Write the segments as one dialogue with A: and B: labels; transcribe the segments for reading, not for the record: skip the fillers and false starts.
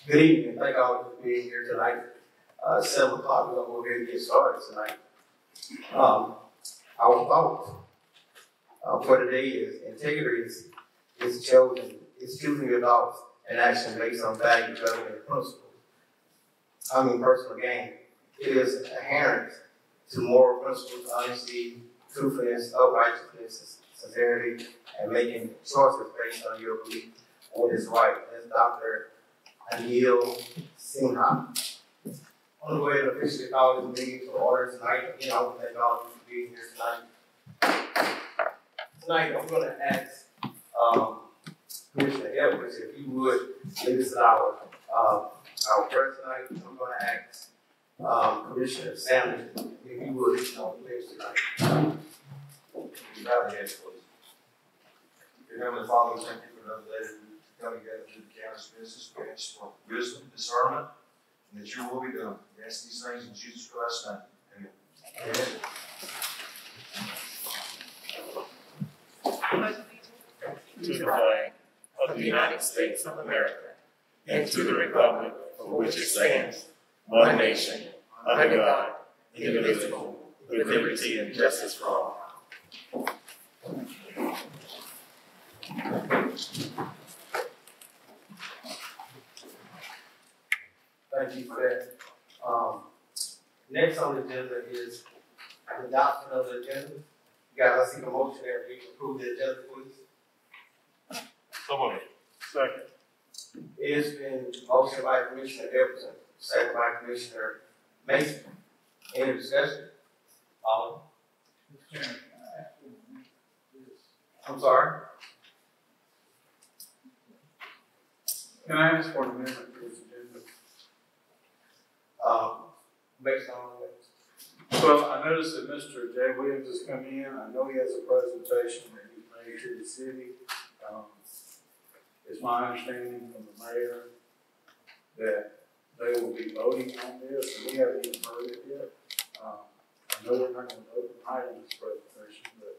A: Good evening. Thank all of you for being here tonight. 7 o'clock, we're going to go ahead and get started tonight. Our thought for today is integrity is choosing your thoughts and action based on values rather than principles. Personal gain. It is adherence to moral principles, honesty, truthfulness, uprightness, sincerity, and making choices based on your belief of what is right. That's Dr. Anil Sinha. I'm going to go ahead and officially call this meeting to order tonight. Again, I want to thank all of you for being here tonight. Tonight, I'm going to ask Commissioner Edwards, if you would, lead us in our prayer tonight. I'm going to ask Commissioner Sanders, if you would, lead our prayers tonight.
B: Bow your heads, please. Dear Heavenly Father, we thank you for another day to come together to the county's business. We ask for wisdom, discernment, and that your will be done. We ask these things in Jesus Christ's name. Amen.
C: To the flag of the United States of America and to the republic for which it stands, one nation, under God, indivisible, with liberty and justice for all.
A: Thank you for that. Next on the agenda is the adoption of the agenda. You guys, I seek a motion that we approve the agenda, please.
C: So moved. Second.
A: It has been motioned by Commissioner Everson, second by Commissioner Mason. Any discussion? I'm sorry?
D: Can I ask for an amendment to this agenda?
A: Based on what?
D: Well, I noticed that Mr. Jay Williams has come in. I know he has a presentation that he's made to the city. It's my understanding from the mayor that they will be voting on this, and we haven't even heard it yet. I know we're not going to vote tonight on this presentation, but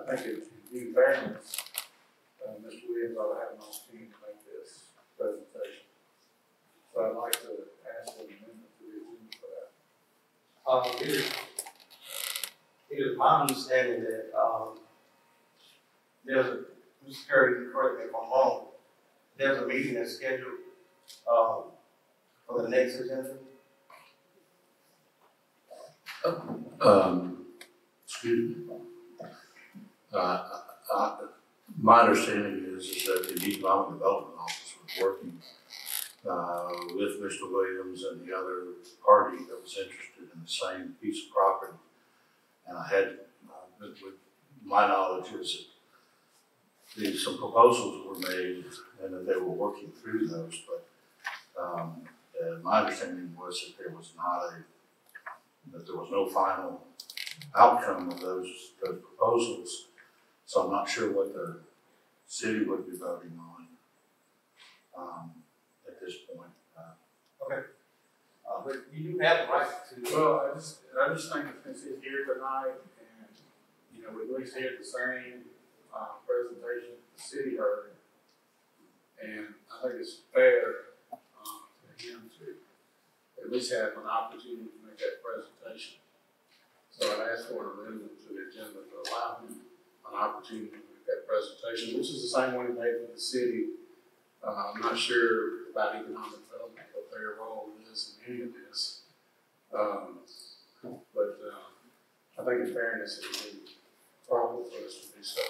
D: I think in due fairness, Mr. Williams ought to have an opportunity to make this presentation. So I'd like to ask for an amendment to the agenda for that.
A: It is my understanding that there's a, Mr. Curry, correct me if I'm wrong, there's a meeting that's scheduled for the next agenda.
E: Excuse me. My understanding is that the Economic Development Office was working with Mr. Williams and the other party that was interested in the same piece of property. And I had, with my knowledge is that some proposals were made and that they were working through those, but my understanding was that there was no final outcome of those proposals. So I'm not sure what the city would be voting on at this point.
A: Okay. But you do have the right to.
D: Well, I just think since he's here tonight, and we at least heard the same presentation the city heard, and I think it's fair for him to at least have an opportunity to make that presentation. So I'd ask for an amendment to the agenda to allow him an opportunity to make that presentation, which is the same one he made for the city. I'm not sure about economic development, what their role is in any of this. But I think in fairness, it would be proper for us to do so.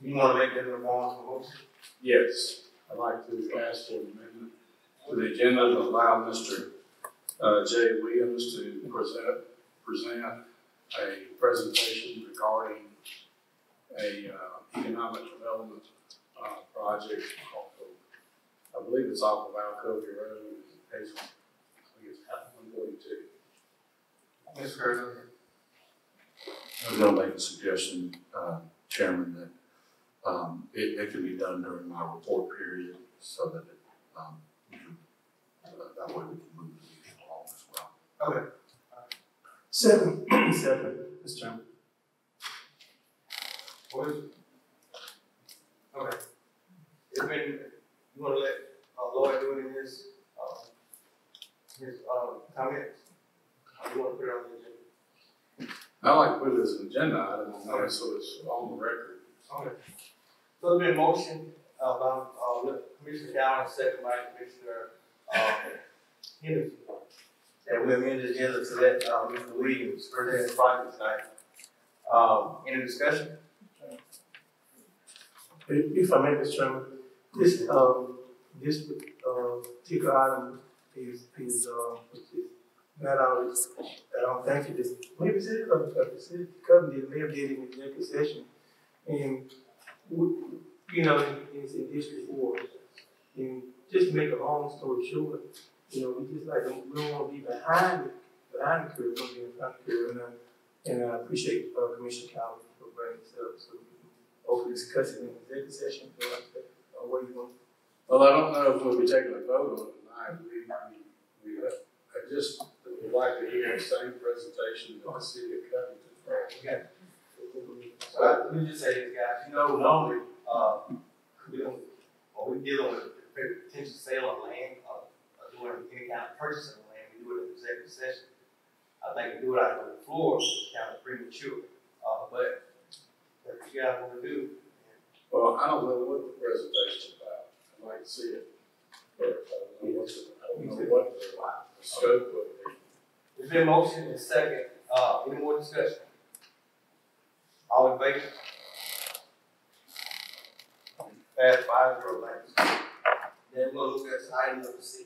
A: You want to make that in the form of a motion?
D: Yes, I'd like to ask for an amendment to the agenda to allow Mr. Jay Williams to present a presentation regarding a economic development project off of, I believe it's off of Alcovey Road in Hazel. I think it's 142.
A: Ms. Curry.
E: I was going to make a suggestion, Chairman, that it can be done during my report period so that that way we can move the meeting along as well.
A: Okay.
D: Second, Mr. Chairman.
A: What is it? Okay. It's been you wanna let, Lloyd do it in his comments? Or you wanna put it on the agenda?
D: I like to put it as an agenda item on there, so it's on the record.
A: Okay. So there's been a motion, by, Commissioner Downing, second by Commissioner, Henderson, that we amend the agenda to let, Mr. Williams present his project tonight. Any discussion?
F: If I may, Mr. Chairman, this particular item is not always, I don't think it is, maybe it's the city Covington may have did in the executive session, and you know, it's in District 4, and just to make a long story short, you know, we just like, we don't want to be behind the curve, we want to be in front of the curve, and I appreciate Commissioner Calvin for bringing this up, so we can hopefully discuss it in the executive session, or what do you want?
D: Well, I don't know if we'll be taking a vote on it tonight. I just would like to hear the same presentation of the city of Covington.
A: Okay. So let me just say this, guys, you know, normally, when we deal with potential sale of land, or doing any kind of purchase of land, we do it in executive session. I think we do it out on the floor, it's kind of premature, but what you guys want to do.
D: Well, I don't know what the presentation's about. I'd like to see it first. I don't know what the scope of it.
A: There's been a motion and a second, any more discussion? All in favor? Pass 5-0, thanks. Then we'll look at item number 16.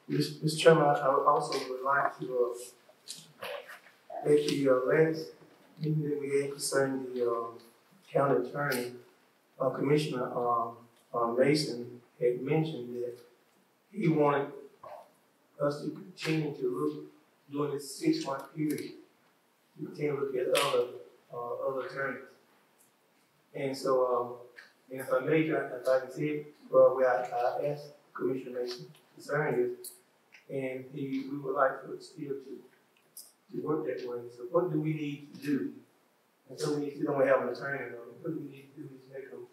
F: Mr. Chairman, I also would like to at the last meeting that we had concerning the county attorney, Commissioner Mason had mentioned that he wanted us to continue to look during this 6-month period, to continue to look at other attorneys. And so, and if I may, if I can see it, where I asked Commissioner Mason concerning this, and we would like to still to work that way. So what do we need to do? And so we don't have an attorney, what do we need to do is make them,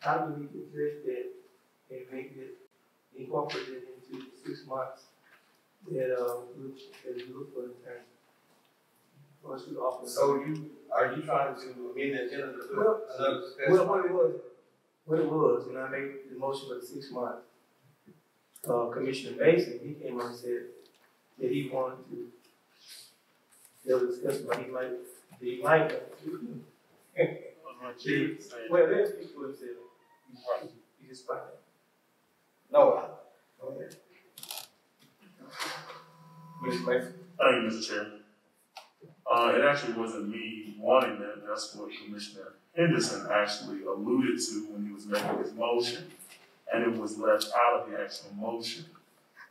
F: how do we need to address that and make it incorporated into the 6 months that we look for an attorney?
A: So are you trying to amend the agenda to put another discussion?
F: Well, what it was, and I made the motion for the 6 months. Commissioner Mason, he came on and said that he wanted to, there was discussion, but he might want to. Well, there's people who said, you just find that.
A: No, go ahead. Mr. Mason?
C: Thank you, Mr. Chairman. It actually wasn't me wanting that. That's what Commissioner Henderson actually alluded to when he was making his motion, and it was left out of the actual motion.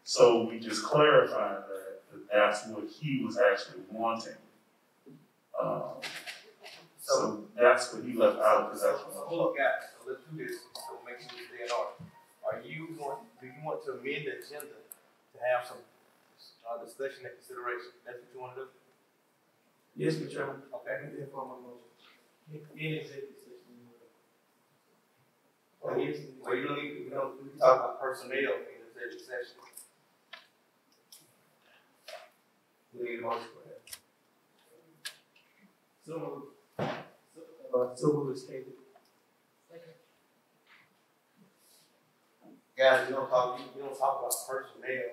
C: So we just clarified that that's what he was actually wanting. So that's what he left out of his actual motion.
A: Hold up, guys. So let's do this. So make sure we stay in order. Do you want to amend the agenda to have some discussion and consideration? That's what you want to do?
F: Yes, Mr. Chairman.
A: Okay.
F: I can inform my motion. In executive session.
A: Well, you don't need, we can talk about personnel in the executive session. We need a motion for that.
F: So we will state it.
A: Guys, you don't talk about personnel.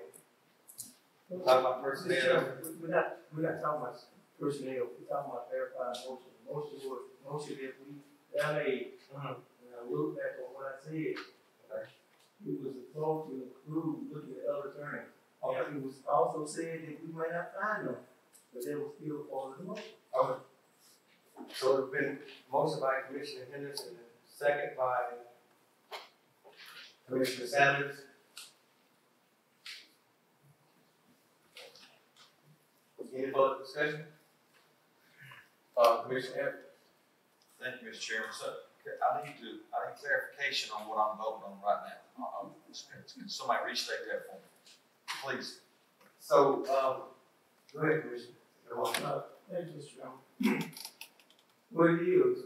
A: We talk about personnel.
F: We're not talking about personnel, we're talking about verifying motion. Motion that I made. And I look back on what I said.
A: Okay.
F: It was supposed to include looking at other attorneys. And it was also said that we might not find them, but they were still part of the motion.
A: Okay. So it's been motion by Commissioner Henderson and second by Commissioner Sanders. Any further discussion? Commissioner Evans.
B: Thank you, Mr. Chairman. So I need clarification on what I'm voting on right now. Can somebody restate that for me, please?
A: So, go ahead, Commissioner.
F: Thank you, Mr. Chairman. What it is,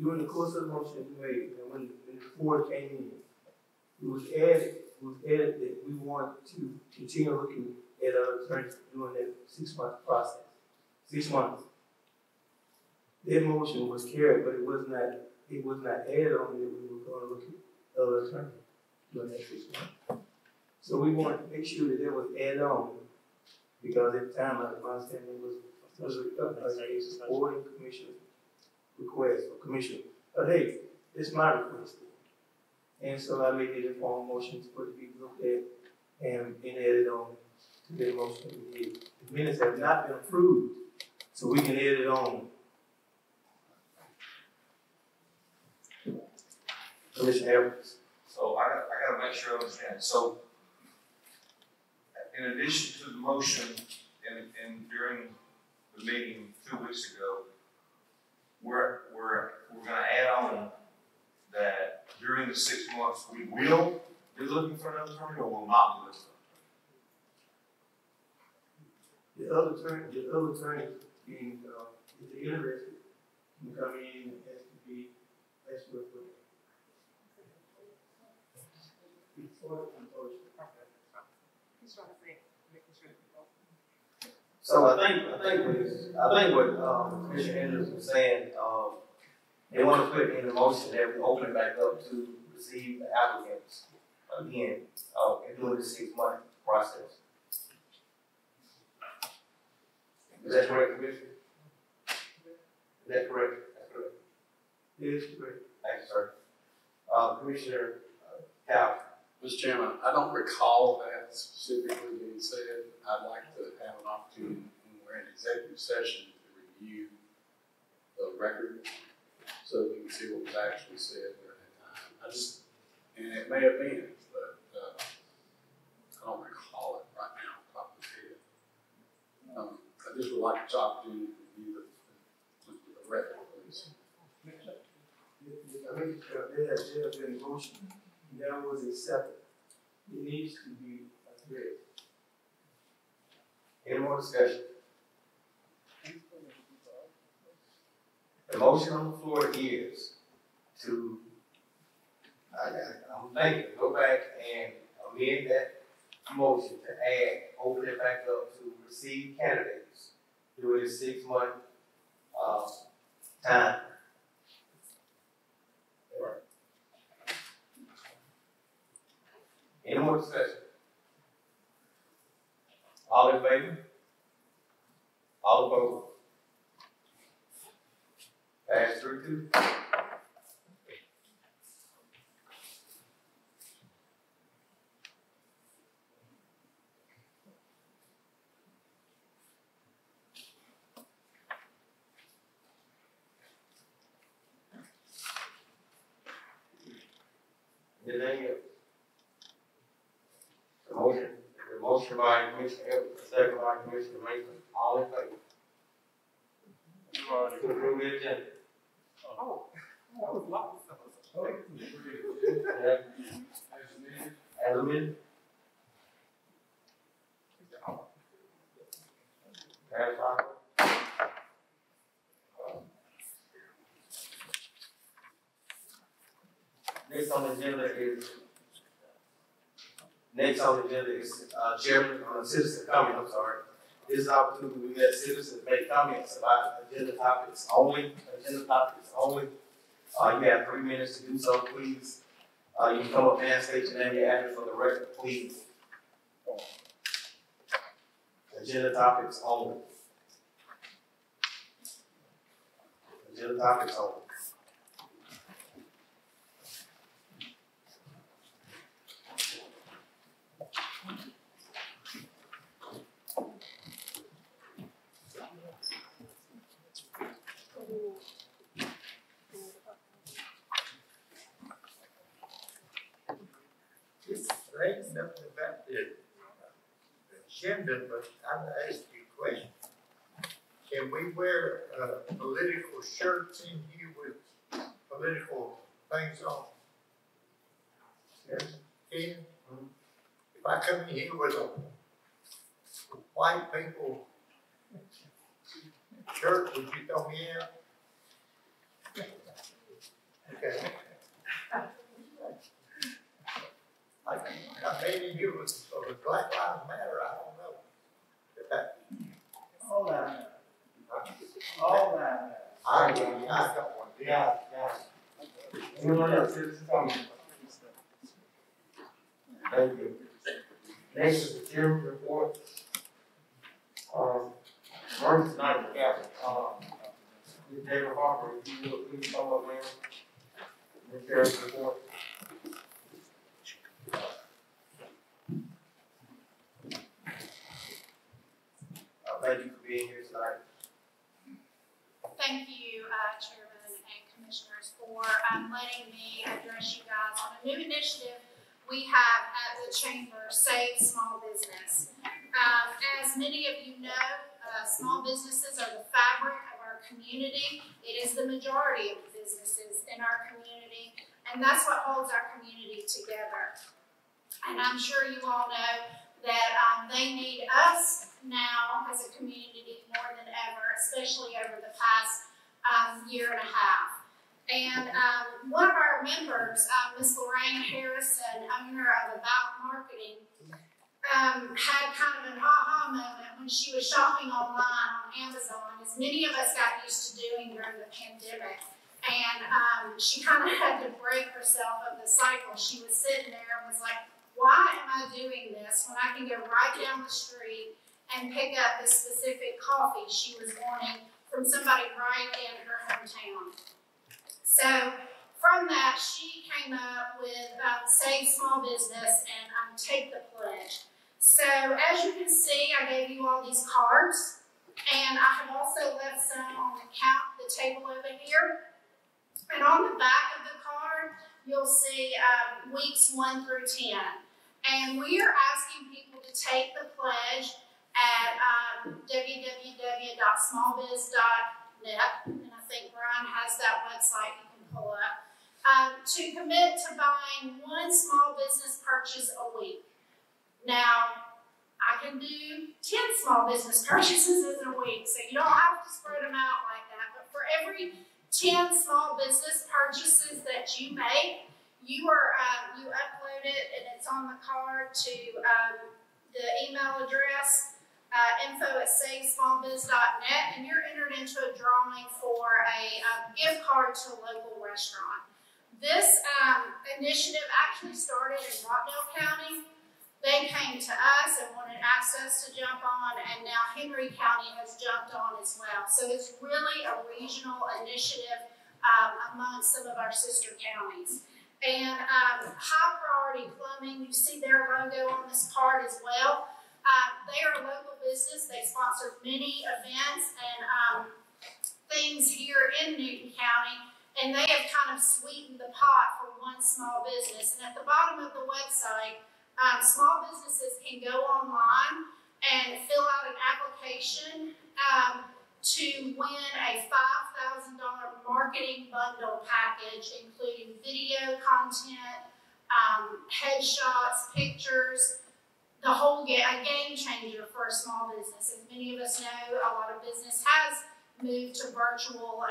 F: during the course of the motion we made, and when the board came in, it was added that we want to continue looking at other attorneys during that 6-month process. 6 months. That motion was carried, but it was not added on that we were going to look at other attorneys during that 6 months. So we wanted to make sure that that was added on, because at the time, my understanding was a supporting commissioner's request or commissioner. But hey, it's my request. And so I made a formal motion for it to be looked at and added on to the motion that we did. The minutes have not been approved, so we can add it on. Commissioner Evans.
B: So I gotta make sure I understand. So in addition to the motion and during the meeting 2 weeks ago, we're gonna add on that during the 6 months we will be looking for another attorney, or will not be looking for
F: The other attorney being, if they're interested, can come in and ask to be asked with.
A: So I think what Commissioner Andrews was saying, they want to put in the motion that we open it back up to receive the applicants again, during the 6-month process. Is that correct, Commissioner? Is that correct? That's correct.
F: Yes, correct.
A: Thank you, sir. Commissioner Cal.
E: Mr. Chairman, I don't recall that specifically being said. I'd like to have an opportunity when we're in executive session to review the record so we can see what was actually said during that time. And it may have been, but I don't recall it right now off the top of the head. I just would like the opportunity to review the record, please.
F: I think there has been a motion. That was accepted. It needs to be addressed.
A: Any more discussion? The motion on the floor is to, I'm thinking, go back and amend that motion to add, open it back up to receive candidates during the 6-month time. Any more discussion? All in favor? All opposed? Pass 3-2. Anything else? The motion by Commissioner Evans, second by Commissioner Mason, all in favor?
C: You already
A: To approve the agenda.
C: Oh, that was lots.
A: As amended? Pass 5. Next on the agenda is Chairman citizen comment. I'm sorry. This is the opportunity we let citizens make comments about agenda topics only. You have 3 minutes to do so, please. You can come up and state your name and address for the record, please. Agenda topics only. Agenda topics only.
G: Saying something about the agenda, but I'm gonna ask you a question. Can we wear political shirts in here with political things on?
A: Yes.
G: Can? If I come in here with a white people shirt, would you throw me out? Okay. Maybe you was Black Lives Matter, I don't know.
A: All that. All that.
G: I got one.
A: Yeah. Anyone else? Here's the comment. Thank you. Next is the chairman's report. First tonight, David Harper, if you would please come up, ma'am. The chairman's report. Thank you for being here tonight.
H: Thank you, Chairman and Commissioners, for letting me address you guys on a new initiative we have at the Chamber, Save Small Business. As many of you know, small businesses are the fabric of our community. It is the majority of the businesses in our community, and that's what holds our community together. And I'm sure you all know that they need us now as a community more than ever, especially over the past year and a half. And one of our members, Ms. Lorraine Harrison, owner of About Marketing, had kind of an aha moment when she was shopping online on Amazon, as many of us got used to doing during the pandemic. And she kind of had to break herself of the cycle. She was sitting there and was like, why am I doing this when I can go right down the street and pick up the specific coffee she was wanting from somebody right in her hometown? So from that, she came up with Save Small Business and Take the Pledge. So as you can see, I gave you all these cards, and I have also left some on the table over here. And on the back of the card, you'll see weeks 1 through 10. And we are asking people to take the pledge at www.smallbiz.net, and I think Brian has that website you can pull up, to commit to buying one small business purchase a week. Now, I can do 10 small business purchases in a week, so you don't have to spread them out like that, but for every 10 small business purchases that you make, you upload it, and it's on the card to the email address, info@savesmallbiz.net, and you're entered into a drawing for a gift card to a local restaurant. This initiative actually started in Rockdale County. They came to us and wanted access to jump on, and now Henry County has jumped on as well. So it's really a regional initiative amongst some of our sister counties. And High Priority Plumbing, you see their logo on this card as well. They are a local business. They sponsor many events and things here in Newton County, and they have kind of sweetened the pot for one small business. And at the bottom of the website, small businesses can go online and fill out an application to win a $5,000 marketing bundle package, including video content, headshots, pictures, the whole a game changer for a small business. As many of us know, a lot of business has moved to virtual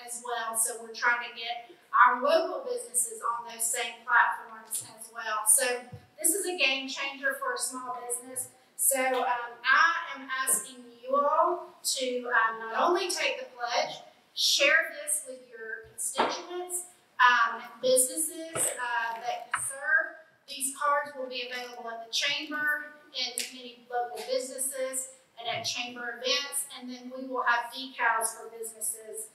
H: as well, so we're trying to get our local businesses on those same platforms as well. So this is a game changer for a small business. So I am asking you all to not only take the pledge, share this with your constituents and businesses that you serve. These cards will be available at the Chamber, in many local businesses, and at Chamber events, and then we will have decals for businesses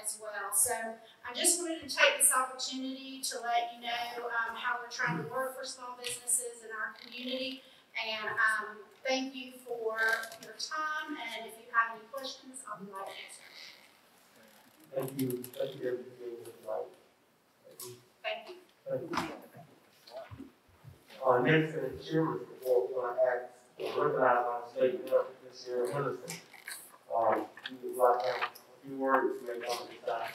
H: as well. So I just wanted to take this opportunity to let you know how we're trying to work for small businesses in our community, and thank you for your time, and if you have any questions, I'll be glad to answer.
A: Thank you. Thank you, everybody.
H: Thank you.
A: Thank you. Next, in the chairman's report, we're going to ask to recognize our state rep, Ms. Sarah Henderson. We would like to have a few words to make on this time.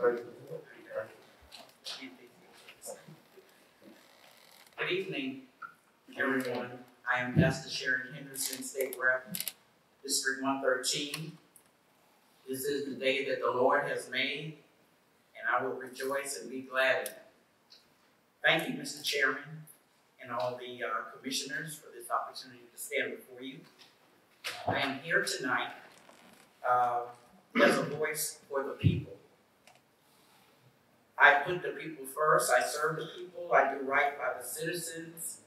F: Good
I: evening, everyone. I am Pastor Sharon Henderson, State Rep, District 113. This is the day that the Lord has made, and I will rejoice and be glad in it. Thank you, Mr. Chairman, and all the commissioners for this opportunity to stand before you. I am here tonight as a voice for the people. I put the people first. I serve the people. I do right by the citizens.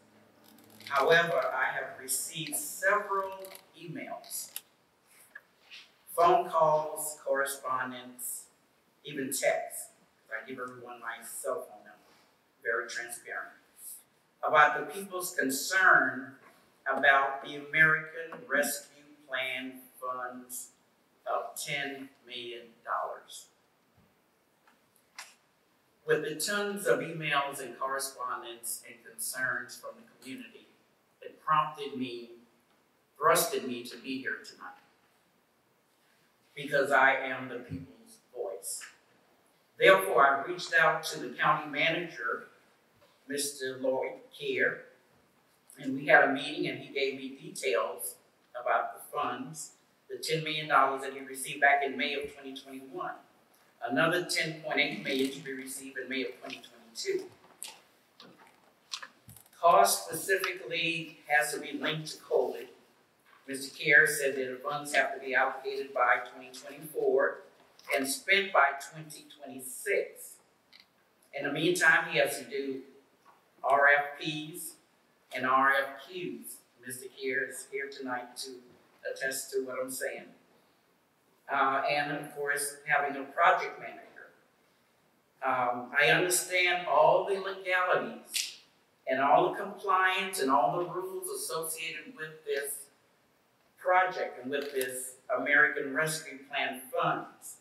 I: However, I have received several emails, phone calls, correspondence, even texts. I give everyone my cell phone number, very transparent, about the people's concern about the American Rescue Plan funds of $10 million. With the tons of emails and correspondence and concerns from the community, it thrusted me to be here tonight. Because I am the people's voice. Therefore, I reached out to the county manager, Mr. Anil K, and we had a meeting and he gave me details about the funds, the $10 million that he received back in May of 2021. Another $10.8 million to be received in May of 2022. Cost specifically has to be linked to COVID. Mr. Kerr said that the funds have to be allocated by 2024 and spent by 2026. In the meantime, he has to do RFPs and RFQs. Mr. Kerr is here tonight to attest to what I'm saying. And of course, having a project manager. I understand all the legalities and all the compliance and all the rules associated with this project and with this American Rescue Plan funds,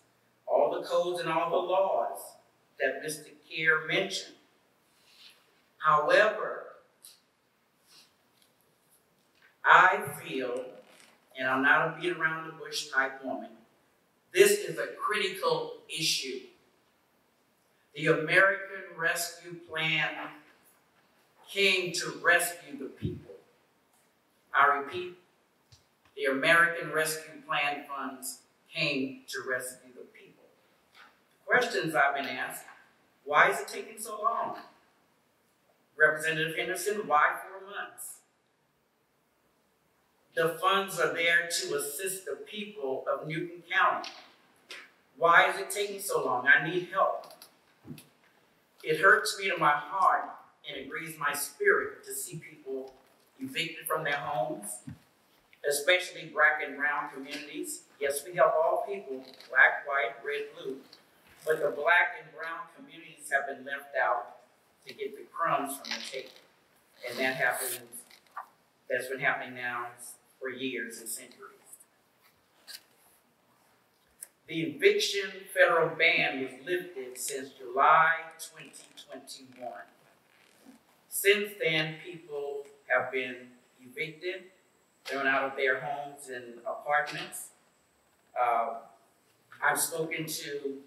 I: all the codes and all the laws that Mr. Kerr mentioned. However, I feel, and I'm not a beat around the bush type woman, this is a critical issue. The American Rescue Plan came to rescue the people. I repeat, the American Rescue Plan funds came to rescue the people. Questions I've been asked: why is it taking so long? Representative Henderson, why 4 months? The funds are there to assist the people of Newton County. Why is it taking so long? I need help. It hurts me to my heart and it grieves my spirit to see people evicted from their homes, especially black and brown communities. Yes, we help all people, black, white, red, blue, but the black and brown communities have been left out to get the crumbs from the table. And that happens, that's been happening now for years and centuries. The eviction federal ban was lifted since July 2021. Since then, people have been evicted, thrown out of their homes and apartments. I've spoken to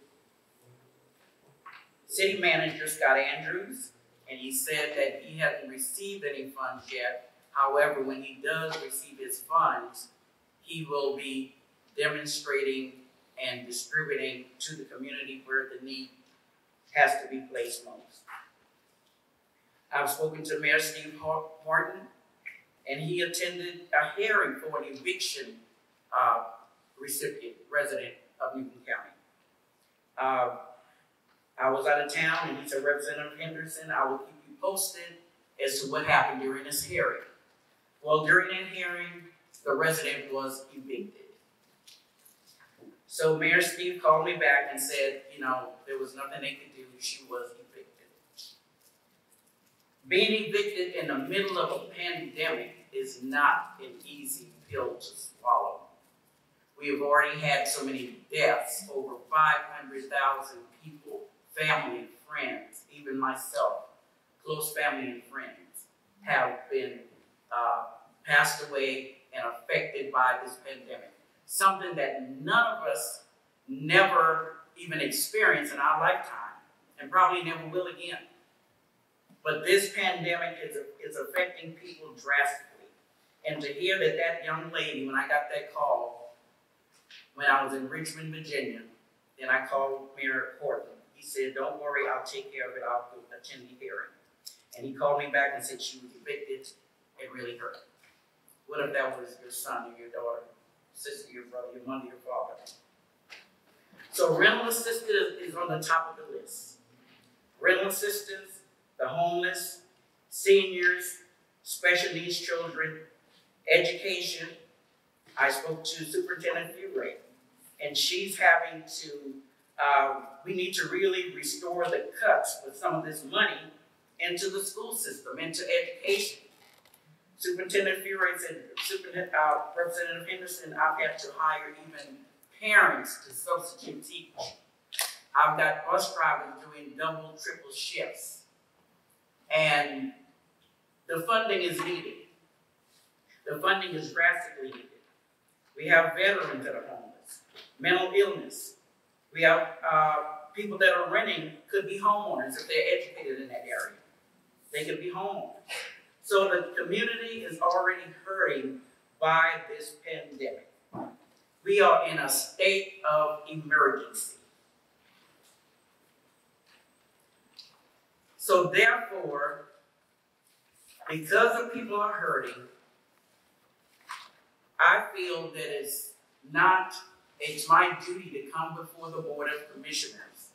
I: City Manager Scott Andrews, and he said that he hasn't received any funds yet. However, when he does receive his funds, he will be demonstrating and distributing to the community where the need has to be placed most. I've spoken to Mayor Steve Horton, and he attended a hearing for an eviction resident of Newton County. I was out of town, and he said, Representative Henderson, I will keep you posted as to what happened during this hearing. Well, during that hearing, the resident was evicted. So Mayor Steve called me back and said, you know, there was nothing they could do. She was evicted. Being evicted in the middle of a pandemic is not an easy pill to swallow. We have already had so many deaths, over 500,000 people, family, friends, even myself, close family and friends, have been passed away and affected by this pandemic. Something that none of us never even experience in our lifetime, and probably never will again. But this pandemic is affecting people drastically. And to hear that that young lady, when I got that call, when I was in Richmond, Virginia, then I called Mayor Courthouse. He said, don't worry, I'll take care of it, I'll attend the hearing. And he called me back and said she was evicted. It really hurt. What if that was your son or your daughter, sister, your brother, your mother, your father? So rental assistance is on the top of the list. Rental assistance, the homeless, seniors, special needs children, education. I spoke to Superintendent Furay, and she's having to, we need to really restore the cuts with some of this money into the school system, into education. Superintendent Furay said, Representative Henderson, I've had to hire even parents to substitute teach. I've got bus drivers doing double, triple shifts. And the funding is needed. The funding is drastically needed. We have veterans that are homeless, mental illness. We have people that are renting, could be homeowners if they're educated in that area. They could be homeowners. So the community is already hurting by this pandemic. We are in a state of emergency. So therefore, because the people are hurting, I feel that it's my duty to come before the Board of Commissioners.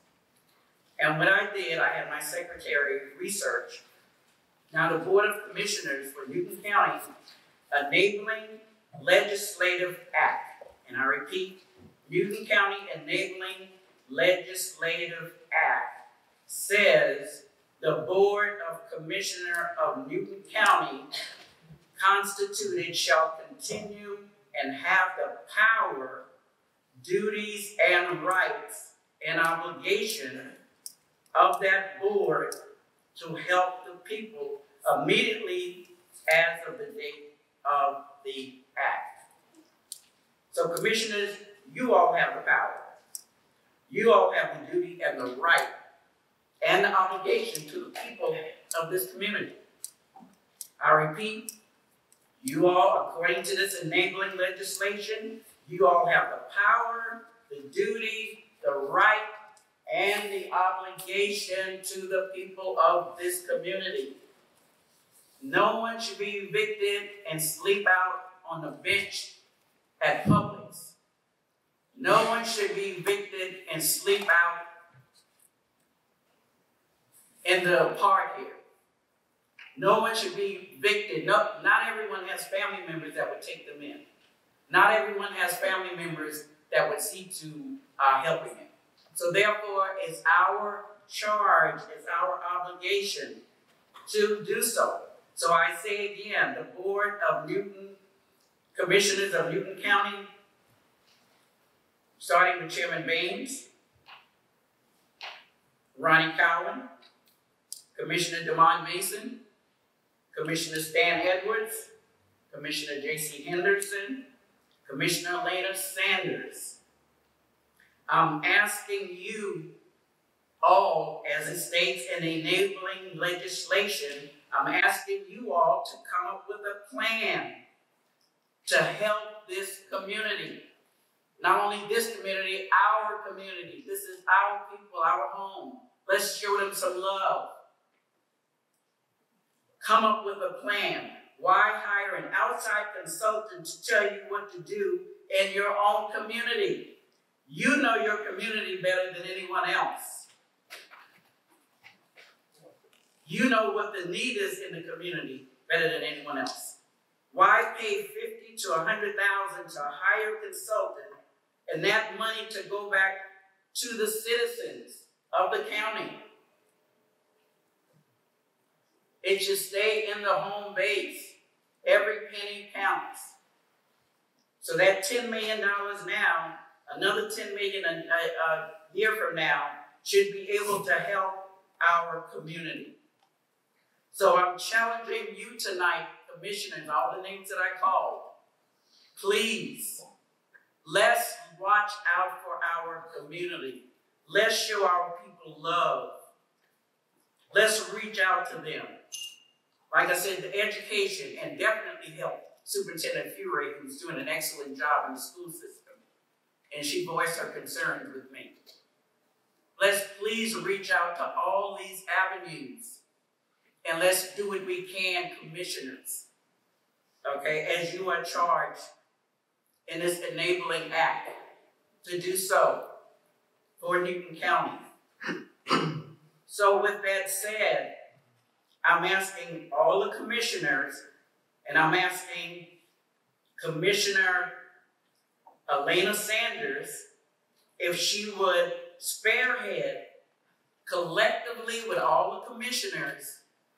I: And what I did, I had my secretary research. Now the Board of Commissioners for Newton County Enabling Legislative Act, and I repeat, Newton County Enabling Legislative Act says the Board of Commissioners of Newton County constituted shall continue and have the power, duties, and rights and obligation of that board to help the people immediately as of the date of the act. So commissioners, you all have the power. You all have the duty and the right and the obligation to the people of this community. I repeat, you all, according to this enabling legislation, you all have the power, the duty, the right, and the obligation to the people of this community. No one should be evicted and sleep out on the bench at Publix. No one should be evicted and sleep out in the park here. No one should be evicted. No, not everyone has family members that would take them in. Not everyone has family members that would see to helping them. So therefore, it's our charge, it's our obligation to do so. So I say again, the Board of Commissioners of Newton County, starting with Chairman Baines, Ronnie Cowan, Commissioner DeMond Mason, Commissioner Stan Edwards, Commissioner J.C. Henderson, Commissioner Elena Sanders. I'm asking you all, as it states in enabling legislation, I'm asking you all to come up with a plan to help this community. Not only this community, our community. This is our people, our home. Let's show them some love. Come up with a plan. Why hire an outside consultant to tell you what to do in your own community? You know your community better than anyone else. You know what the need is in the community better than anyone else. Why pay $50,000 to $100,000 to hire a consultant and that money to go back to the citizens of the county? It should stay in the home base. Every penny counts. So that $10 million now, another $10 million a year from now, should be able to help our community. So I'm challenging you tonight, commissioners, all the names that I called. Please, let's watch out for our community. Let's show our people love. Let's reach out to them. Like I said, the education and definitely help Superintendent Fury, who's doing an excellent job in the school system. And she voiced her concerns with me. Let's please reach out to all these avenues. And let's do what we can, commissioners. Okay, as you are charged in this enabling act to do so for Newton County. So with that said, I'm asking all the commissioners, and I'm asking Commissioner Elena Sanders if she would spearhead collectively with all the commissioners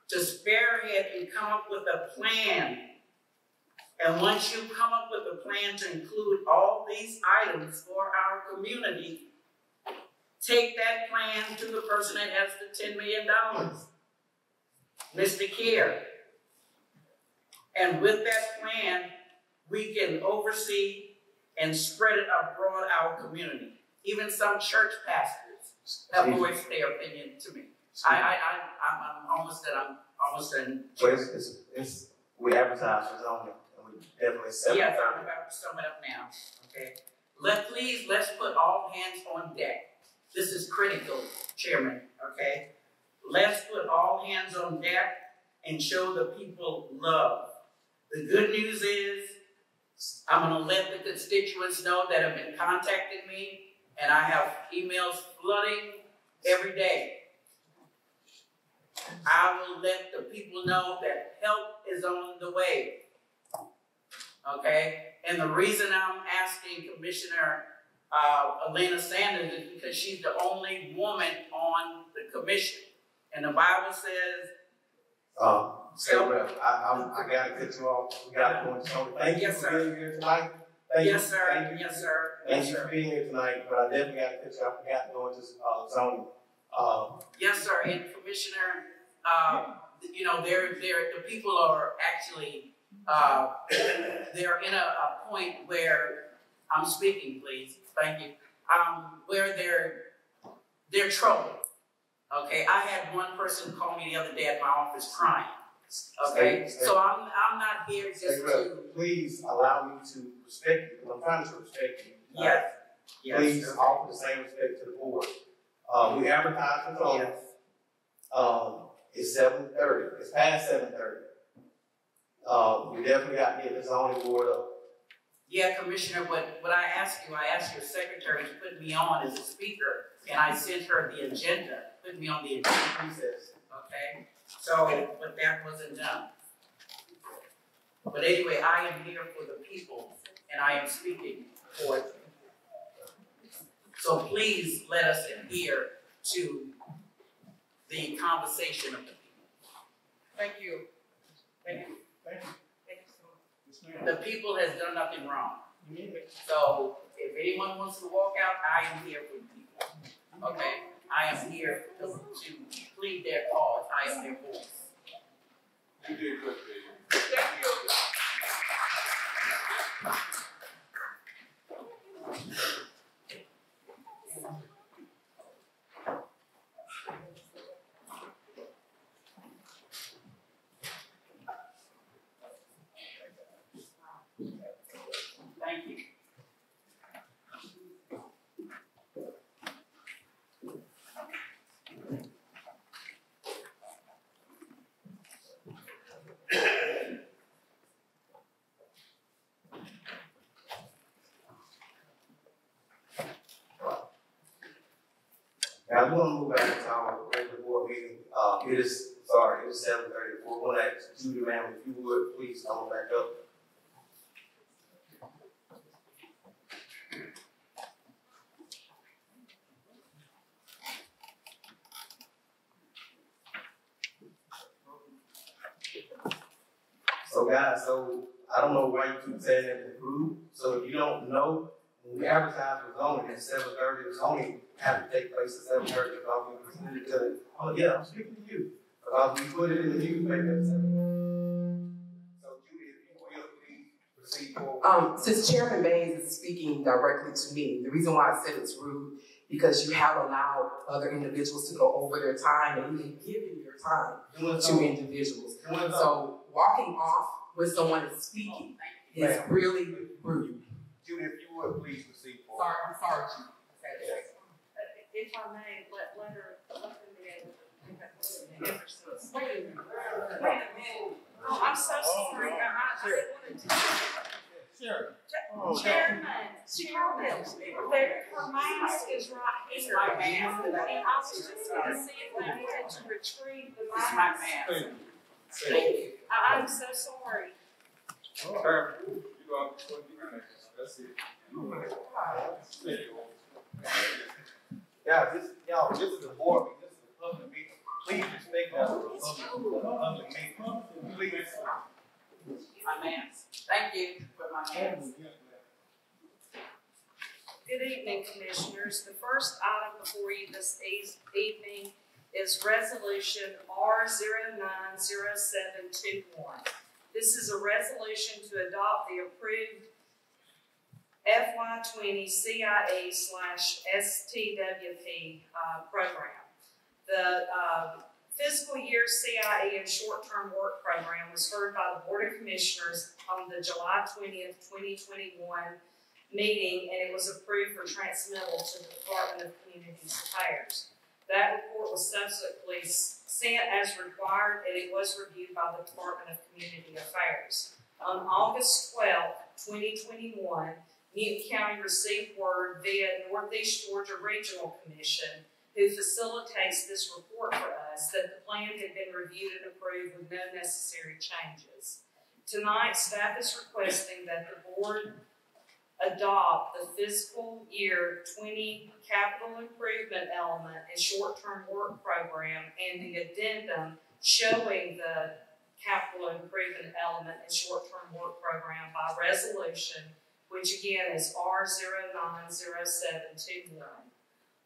I: to spearhead and come up with a plan. And once you come up with a plan to include all these items for our community, take that plan to the person that has the $10 million, Mr. Care. And with that plan, we can oversee and spread it abroad our community. Even some church pastors have voiced their opinion to me. I'm almost done.
A: But we advertise for zoning, and we definitely sell it.
I: Yes, I'm about to sum it up now. Okay. Let's put all hands on deck. This is critical, Chairman. Okay. Let's put all hands on deck and show the people love. The good news is, I'm going to let the constituents know that have been contacting me, and I have emails flooding every day. I will let the people know that help is on the way. Okay? And the reason I'm asking Commissioner Elena Sanders is because she's the only woman on the commission. And the Bible says,
A: I got to cut you off. We got to go into zoning. Thank you for being here tonight.
I: Yes, sir. Yes, sir.
A: Thank you for being here tonight, but I definitely got to cut you off. I got to go into zoning.
I: Yes, sir. And Commissioner, you know, the people are actually, they're in a point where, I'm speaking, please. Thank you. Where they're troubled. Okay, I had one person call me the other day at my office crying. Okay, so I'm not here just to.
A: Please allow me to respect you, because I'm trying to respect you.
I: Yes. Yes.
A: Please offer the same respect to the board. We advertise for zoning. It's 7:30. It's past 7:30. We definitely got to get the zoning board up.
I: Yeah, Commissioner, what I asked your secretary to put me on as a speaker, and I sent her the agenda, put me on the agenda process, okay? So, but that wasn't done. But anyway, I am here for the people, and I am speaking for them. So please let us adhere to the conversation of the people. Thank you. Thank you.
D: Thank you.
I: The people has done nothing wrong. So if anyone wants to walk out, I am here for the people. Okay? I am here to plead their cause. I am their voice.
D: You did good, baby.
I: Thank you. Thank you.
A: Now, we want to move back to our regular board meeting. It is 7:30. We're going to ask Judy, ma'am, if you would, please come back up. So guys, I don't know why you keep saying that it's approved. So if you don't know, when we advertise for zoning at 7:30, the zoning have to take place at 7:30 because we presented it to the, I'm speaking to you. Because we put it in the newspaper at 7:30. So Judy, if you will, please proceed forward.
J: Since Chairman Mays is speaking directly to me, the reason why I said it's rude because you have allowed other individuals to go over their time and even giving your time to individuals. So walking off when someone is speaking is really rude.
A: Judy, if you would please proceed forward.
J: Sorry, I'm sorry, Chief.
K: If I may, let them be able to pick up the Wait a minute. Oh, I'm so sorry. I wanted to.
A: Sure.
K: Chairman, her mask is right here.
I: My mask.
K: And I was just going to see if they wanted to retrieve the
I: This is my
K: mask.
I: mask.
K: Thank you. I'm so sorry.
B: Chairman, you go up to 20 minutes. That's it.
A: Yeah, this is the board, this is a public meeting. Please respect that public meeting. Please.
I: My mask. Thank you for my mask.
K: Good evening, Commissioners. The first item before you this evening is Resolution R090721. This is a resolution to adopt the approved FY20 CIE/STWP program. The fiscal year CIE and short-term work program was heard by the Board of Commissioners on the July 20th, 2021 meeting, and it was approved for transmittal to the Department of Community Affairs. That report was subsequently sent as required, and it was reviewed by the Department of Community Affairs. On August 12th, 2021, Newton County received word via Northeast Georgia Regional Commission, who facilitates this report for us, that the plan had been reviewed and approved with no necessary changes. Tonight, staff is requesting that the board adopt the fiscal year 20 capital improvement element and short-term work program and the addendum showing the capital improvement element and short-term work program by resolution, which again is R090721.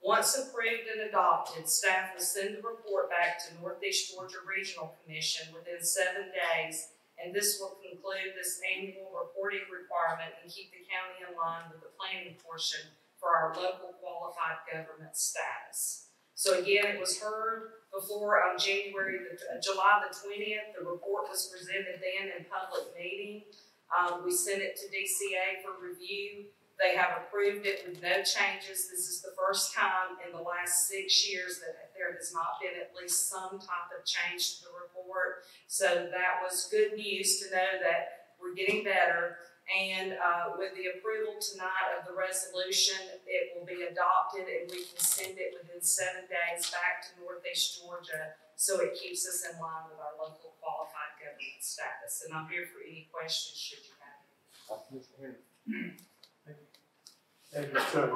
K: Once approved and adopted, staff will send the report back to Northeast Georgia Regional Commission within 7 days, and this will conclude this annual reporting requirement and keep the county in line with the planning portion for our local qualified government status. So again, it was heard before on July the 20th. The report was presented then in public meeting. We sent it to DCA for review. They have approved it with no changes. This is the first time in the last 6 years that there has not been at least some type of change to the report. So that was good news to know that we're getting better. And with the approval tonight of the resolution, it will be adopted and we can send it within 7 days back to Northeast Georgia, so it keeps us in line with our local qualified government status. And I'm here for any questions should you have any.
F: Thank you, sir.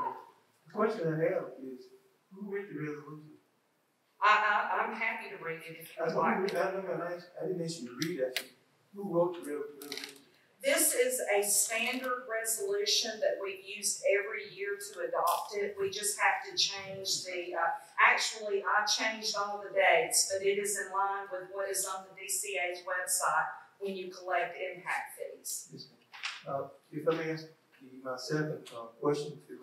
F: The question I have is, who read the resolution?
K: I'm happy to read it if you like.
F: I didn't ask you to read that. Who wrote the resolution?
K: This is a standard resolution that we've used every year to adopt it. We just have to change the, actually I changed all the dates, but it is in line with what is on the DCA's website when you collect impact fees.
F: If I may ask my second question to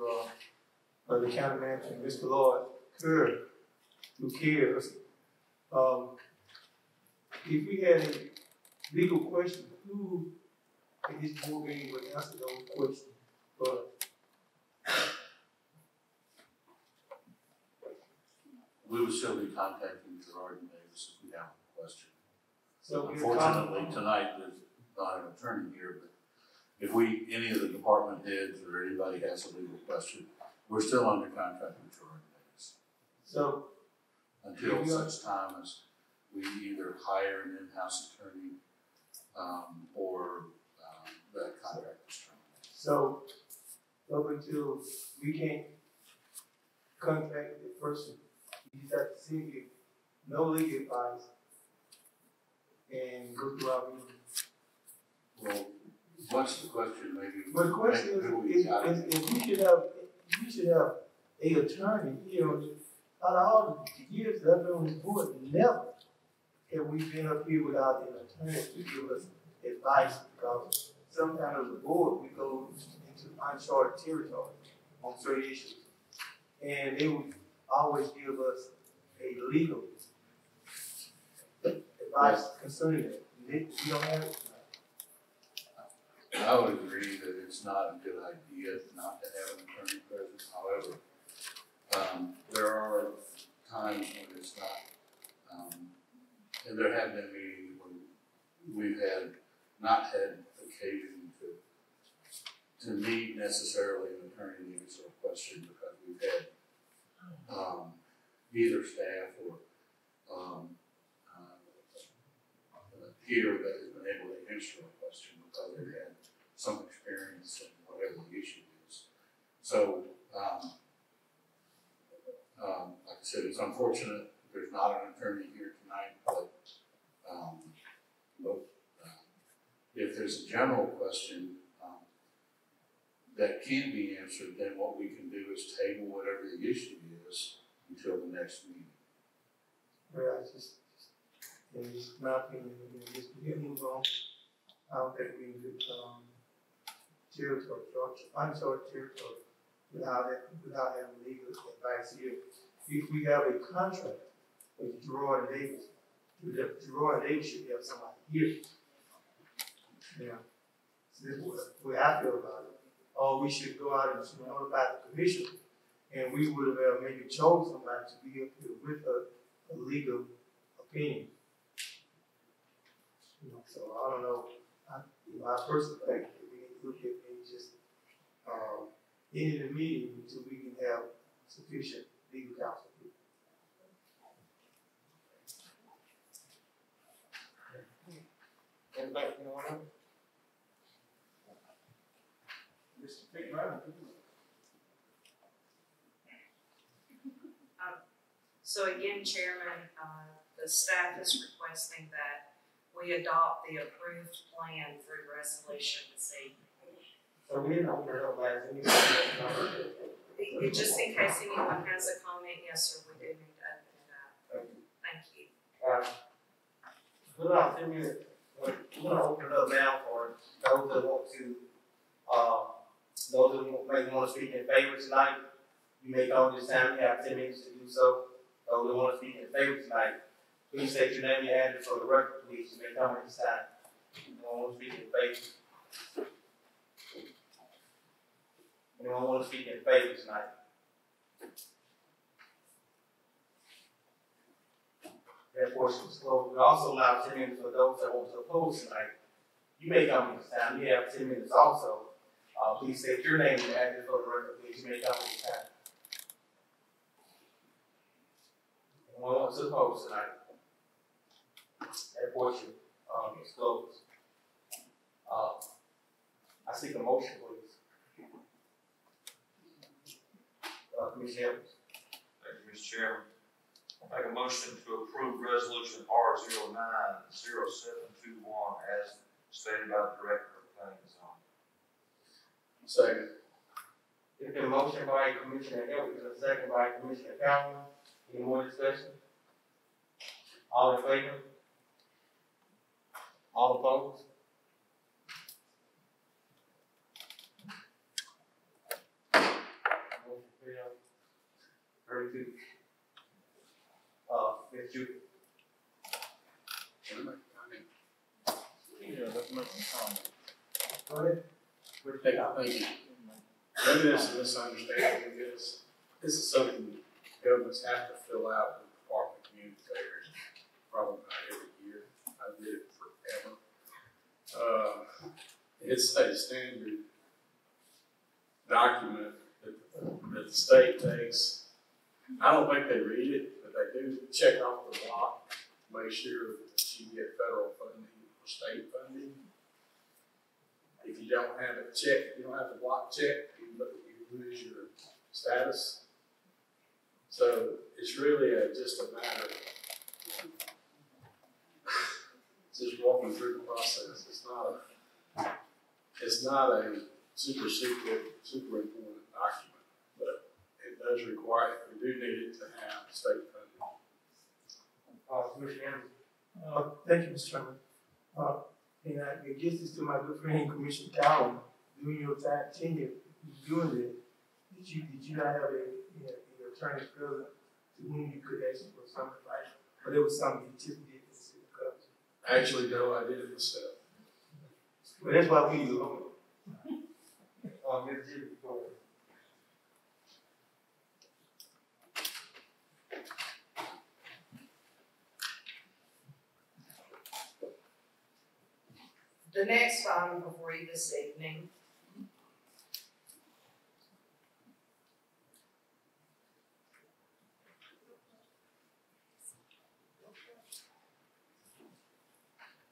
F: the county manager, Mr. Lloyd Kerr, who cares. If we had a legal question, who in this board meeting would answer those questions? But
E: we would still be contacting Gerard and Davis if we have a question.
F: so
E: Unfortunately, tonight there's not an attorney here, but if any of the department heads or anybody has a legal question, we're still under contract with Gerard and Davis.
F: So
E: until such time as we either hire an in-house attorney or that contract is terminated.
F: So up until we can't contact the person, you just have to send you no legal advice and go through our meeting.
E: Well, what's the question? Maybe.
F: But the question is we should have a attorney here. Out of all the years that I've been on this board, never have we been up here without an attorney to give us advice, because sometimes as a board we go into uncharted territory on certain issues. and they would always give us a legal advice concerning it. You don't have it tonight.
E: I would agree that it's not a good idea not to have an attorney present. However, there are times when it's not, and there have been meetings when we've not had occasion to need necessarily an attorney to answer a question because we've had either staff or here that has been able to answer a question because they've had some experience in whatever the issue is. So, like I said, it's unfortunate there's not an attorney here tonight, but if there's a general question that can be answered, then what we can do is table whatever the issue is until the next meeting.
F: Well, in my opinion, just move on. I don't think we can do territory, uncharted territory without having legal advice here. If we have a contract with Gerard and Davis, Gerard and Davis should have somebody here. Yeah. So this is the way I feel about it. Or we should go out and notify the commission, and we would have maybe chose somebody to be up here with a legal opinion. So I don't know. I personally think that we need to look at maybe just ending the meeting until we can have sufficient legal counsel.
A: Anybody, anyone else? Mr. Pittman.
K: So again, Chairman, the staff is requesting that we adopt the approved plan through resolution this evening.
F: So we didn't open it up last meeting.
K: Just in case anyone has a comment, yes, sir, we do need to open it up. Thank you.
F: We're going to open it up now for those that want to, those that may want to speak in favor tonight. You may come this time, you have 10 minutes to do so. Those that want to speak in favor tonight, please state your name and address for the record, please. You may come at this time. Anyone want to speak in favor? Anyone want to speak in favor tonight? That portion is closed. We also allow 10 minutes for those that want to oppose tonight. You may come at this time. You have 10 minutes also. Please state your name and address for the record, please. You may come at this time. Anyone want to oppose tonight? That portion is closed. I seek a motion, please. Commissioner Evans.
B: Thank you, Mr. Chairman. I make a motion to approve resolution R090721 as stated by the Director of Planning and Zoning.
E: Second.
F: There's been a motion by Commissioner Evans and a second by Commissioner Calhoun. Any more discussion? All in favor? All opposed? Motion failed. 32. Ms. Judy.
D: Yeah, that's my comment.
F: Go ahead.
D: Thank you. Maybe there's a misunderstanding of this. This is something governments have to fill out with the Department of Community Affairs, probably not every year. I did it forever. It's a standard document that the state takes. I don't think they read it, but they do check off the block to make sure that you get federal funding or state funding. If you don't have it checked, you don't have the block checked, you lose your status. So it's really just a matter of just walking through the process. It's not a super secret, super important document, but it does require it. We do need it to have state funding.
F: Commissioner Evans. Thank you, Mr. Chairman. And I guess this to my good friend Commissioner Calhoun. During your time tenure doing this, did you not have a attorney present to whom you could ask for some advice, but it was something you typically did in the city of Covington.
D: Actually, no, I did it myself.
F: But that's why we use a lawyer.
B: Ms. Jimmy, go ahead.
K: The next item before you this evening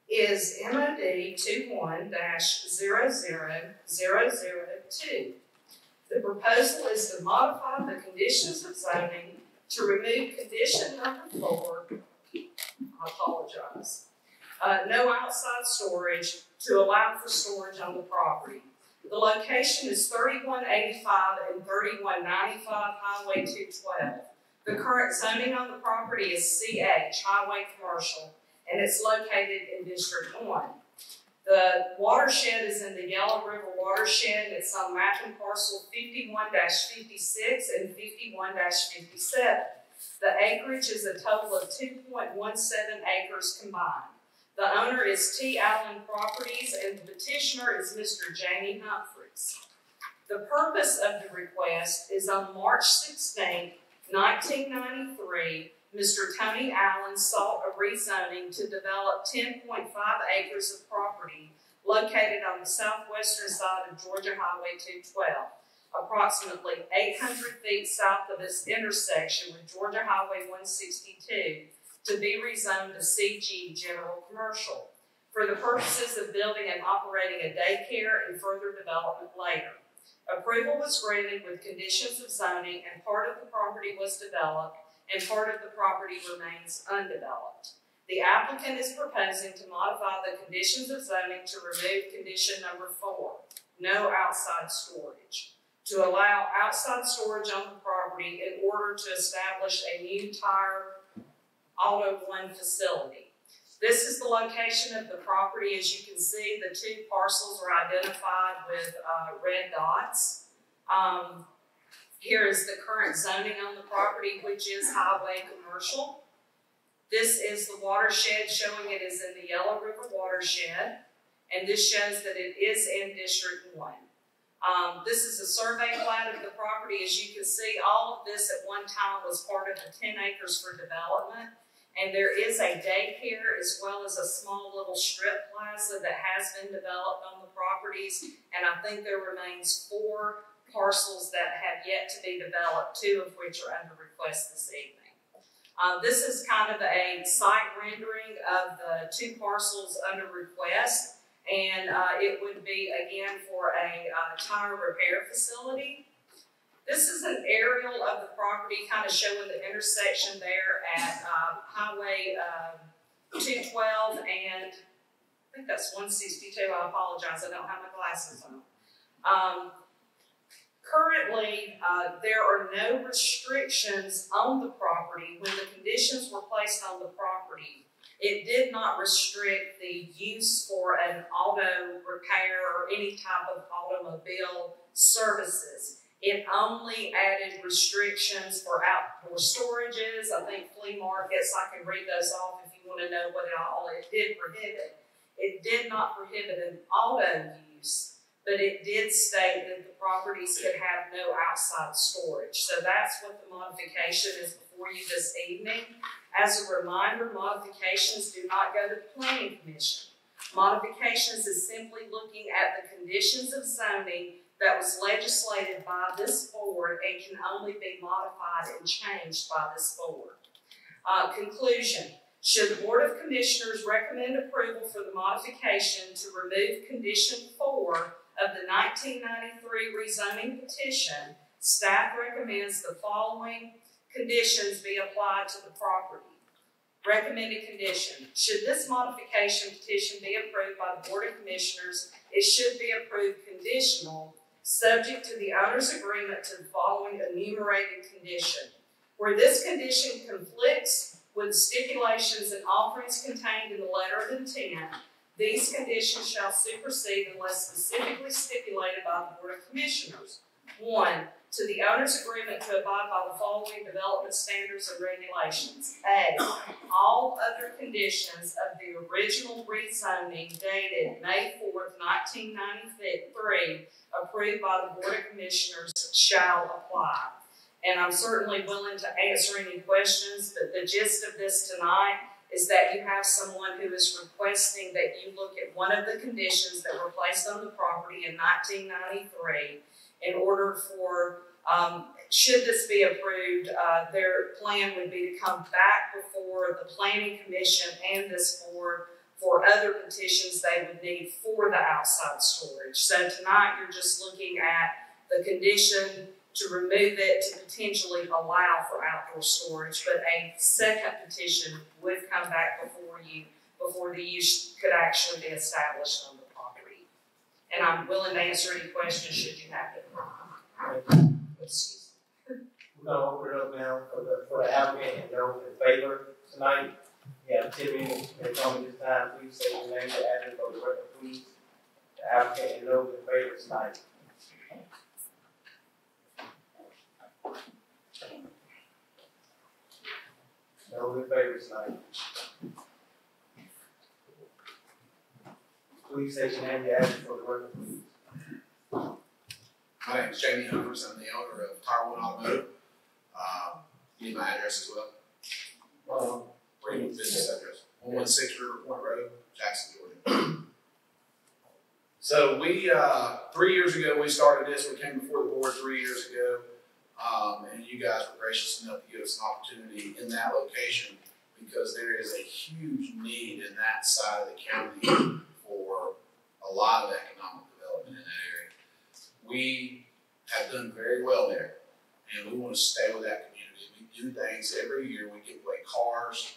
K: is MOD 21-00-002. The proposal is to modify the conditions of zoning to remove condition number 4. I apologize. No outside storage to allow for storage on the property. The location is 3185 and 3195 Highway 212. The current zoning on the property is CH, Highway Commercial, and it's located in District 1. The watershed is in the Yellow River watershed. It's on mapping parcel 51-56 and 51-57. The acreage is a total of 2.17 acres combined. The owner is T. Allen Properties, and the petitioner is Mr. Jamie Humphreys. The purpose of the request is on March 16, 1993, Mr. Tony Allen sought a rezoning to develop 10.5 acres of property located on the southwestern side of Georgia Highway 212, approximately 800 feet south of its intersection with Georgia Highway 162, to be rezoned to CG General Commercial for the purposes of building and operating a daycare and further development later. Approval was granted with conditions of zoning, and part of the property was developed and part of the property remains undeveloped. The applicant is proposing to modify the conditions of zoning to remove condition number 4, no outside storage, to allow outside storage on the property in order to establish a new tire Auto One facility. This is the location of the property. As you can see, the two parcels are identified with red dots. Here is the current zoning on the property, which is highway commercial. This is the watershed, showing it is in the Yellow River watershed, and this shows that it is in District 1. This is a survey plat of the property. As you can see, all of this at one time was part of the 10 acres for development, and there is a daycare as well as a small little strip plaza that has been developed on the properties, and I think there remains 4 parcels that have yet to be developed, 2 of which are under request this evening. This is kind of a site rendering of the 2 parcels under request, and it would be again for a tire repair facility. This is an aerial of the property, kind of showing the intersection there at Highway 212 and I think that's 162. I apologize, I don't have my glasses on. Currently, there are no restrictions on the property. When the conditions were placed on the property, it did not restrict the use for an auto repair or any type of automobile services. It only added restrictions for outdoor storages, I think flea markets. I can read those off if you want to know what all it did prohibit. It did not prohibit an auto use, but it did state that the properties could have no outside storage. So that's what the modification is before you this evening. As a reminder, modifications do not go to the Planning Commission. Modifications is simply looking at the conditions of zoning that was legislated by this board and can only be modified and changed by this board. Conclusion. Should the Board of Commissioners recommend approval for the modification to remove condition 4 of the 1993 rezoning petition, staff recommends the following conditions be applied to the property. Recommended condition. Should this modification petition be approved by the Board of Commissioners, it should be approved conditional, subject to the owner's agreement to the following enumerated condition. Where this condition conflicts with stipulations and offerings contained in the letter of intent, these conditions shall supersede unless specifically stipulated by the Board of Commissioners. 1. to the owner's agreement to abide by the following development standards and regulations. A, all other conditions of the original rezoning dated May 4th, 1993, approved by the Board of Commissioners shall apply. And I'm certainly willing to answer any questions, but the gist of this tonight is that you have someone who is requesting that you look at one of the conditions that were placed on the property in 1993 in order for, should this be approved, their plan would be to come back before the Planning Commission and this board for other petitions they would need for the outside storage. So tonight you're just looking at the condition to remove it to potentially allow for outdoor storage, but a second petition would come back before you before the use could actually be established on the property. And I'm willing to answer any questions should you have them. Excuse me.
A: We're gonna open it up now for the applicant and those in favor tonight. Yeah, 10 minutes, it's only this time. Please say your name, your address, or the record, please. The applicant and those in favor tonight. Those in favor tonight. Please say your name, your address, for the record, please.
L: My name is Jamie Humphrey. I'm the owner of Tire One Automotive. You need my address as well? Business address. 116 River Point Road, Jackson, Georgia. So we, 3 years ago, we started this. We came before the board 3 years ago. And you guys were gracious enough to give us an opportunity in that location because there is a huge need in that side of the county for a lot of economic development in that area. We have done very well there, and we want to stay with that community. We do things every year. We give away cars.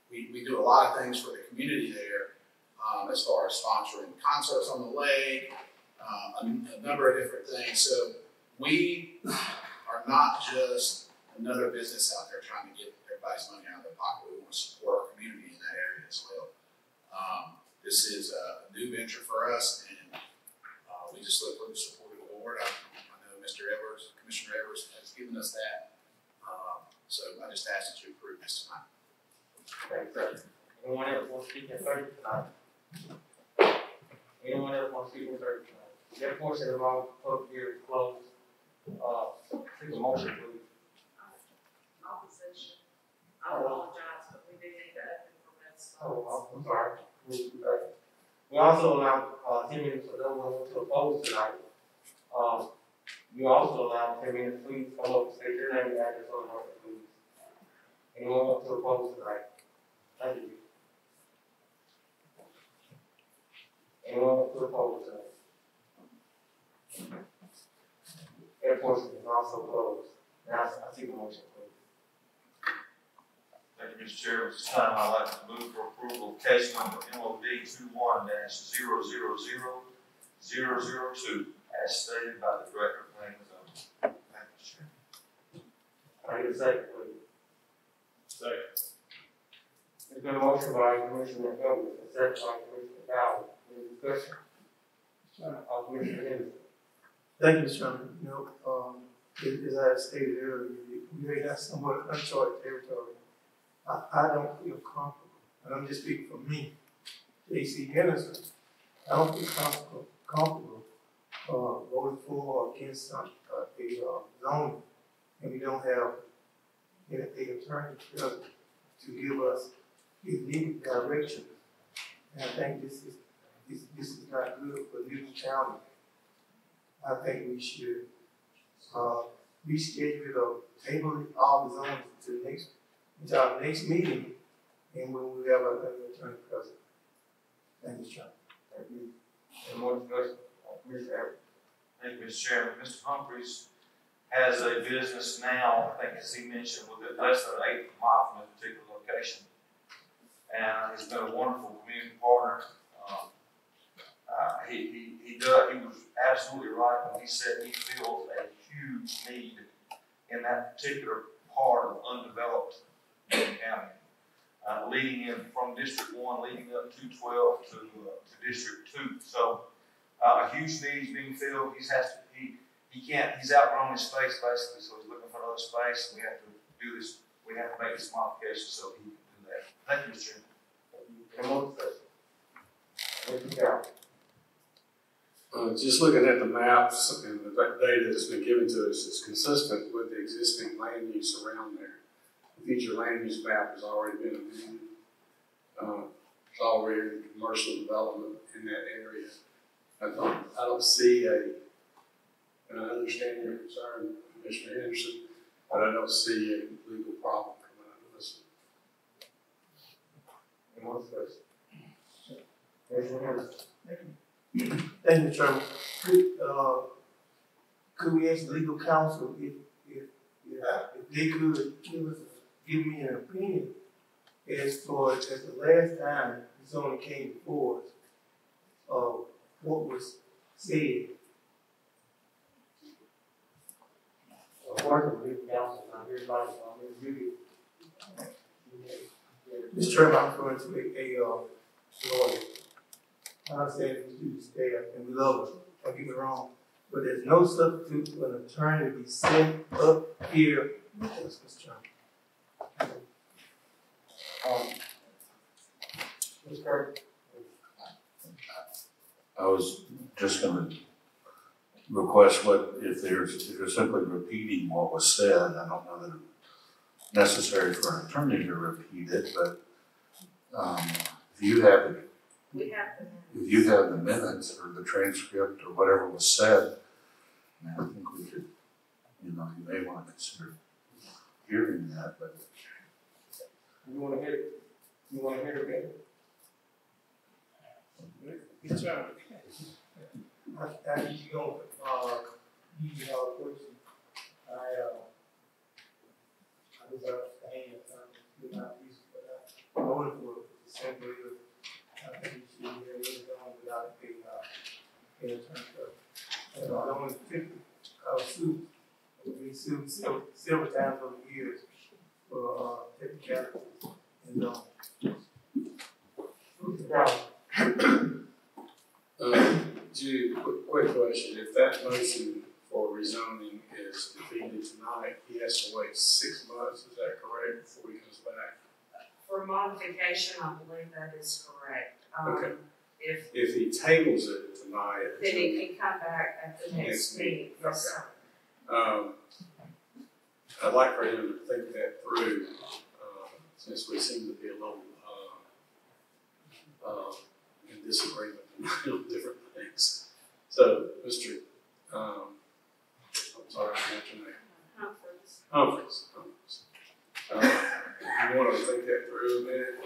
L: We do a lot of things for the community there as far as sponsoring concerts on the lake, a number of different things. So we are not just another business out there trying to get everybody's money out of their pocket. We want to support our community in that area as well. This is a new venture for us, and we just look for the support of the board. I know Mr. Evers, Commissioner Evers, has given us that. So I just ask that you approve this tonight.
A: Thanks, sir. Anyone else want to speak in favor tonight? Anyone else want to speak in favor tonight? That portion of our public hearing is closed. Take a motion, please.
K: Opposition. I apologize, but we do need to open for this.
A: Oh, I'm sorry. We also allow 10 minutes for those who want to oppose tonight. You also allow 10 minutes, please come up and state your name and address on the record, please. Anyone want to oppose tonight? Thank you. Anyone want to oppose tonight? That portion is also closed. Now I see the motion, please.
B: Thank you, Mr. Chair. At this time, I'd like to move for approval of case number MOD 21-000002, as stated by the Director of Planning and Zoning. Thank you, Mr. Chair.
A: I need a second, please.
C: Second.
A: There's been a motion by Commissioner Evans and second by Commissioner Bowles. Any discussion? Commissioner Henderson.
F: Thank you, Mr. Chairman. As I stated earlier, we may have somewhat uncharted territory. I don't feel comfortable, and I'm just speaking for me, J.C. Henderson. I don't feel comfortable voting for or against a zoning, and we don't have an attorney present to give us his legal direction. And I think this is not good for Newton County. I think we should reschedule it or table all the zones to our next meeting, and when we have an attorney present. Thank you, Chairman.
A: Thank you. Any more discussion? Commissioner Evans.
B: Thank you, Mr. Chairman. Mr. Humphreys has a business now, I think as he mentioned, within less than 8 miles from this particular location. And he's been a wonderful community partner. He was absolutely right when he said he feels a huge need in that particular part of undeveloped Newton County, leading in from District 1, leading up to 12 to District 2. So a huge need is being filled. He he's outgrown his space basically, so he's looking for another space. We have to do this, we have to make this modification so he can do that. Thank you, Mr. Chairman.
A: Come on, sir. Thank you, Carol.
D: Just looking at the maps and the data that's been given to us, it's consistent with the existing land use around there. The future land use map has already been amended. There's already commercial development in that area. I don't see and I understand your concern, Commissioner Henderson, but I don't see a legal problem coming out of this.
A: Anyone else? Commissioner Henderson.
F: Thank you, Chairman. Could we ask legal counsel if they could give me an opinion as the last time the zoning came before us, what was said?
A: Working with legal counsel, I'm here about
F: Mr. Chairman, I'm referring to a lawyer. I understand we do staff and we love them, don't get me wrong, but there's no substitute for an attorney to be sent up here with us, Mr. Chairman.
A: Ms. Kirk.
E: I was just going to request if you're simply repeating what was said. I don't know that it's necessary for an attorney to repeat it, but if you have the minutes or the transcript or whatever was said, I think we could, you may want to consider hearing that, but.
A: You want to hear it? You want to hear it again?
D: Good job.
F: After you go, you have a question. I was up to hand, but I voted for the assembly. I think you should be able to go without a attorney. I don't want to pick, I was sued. We've been sued several times over the years for technicalities. And
D: Jude, quick question. If that motion for rezoning is defeated tonight, he has to wait 6 months, is that correct, before he comes back?
K: For modification, I believe that is correct.
D: Okay.
K: If
D: he tables it tonight.
K: Then he can come back at the next meeting. Yes, sir.
D: I'd like for him to think that through, since we seem to be a little in disagreement on different things. So, Mr. I'm sorry, I forgot your name. Humphreys. You want to think that through a minute?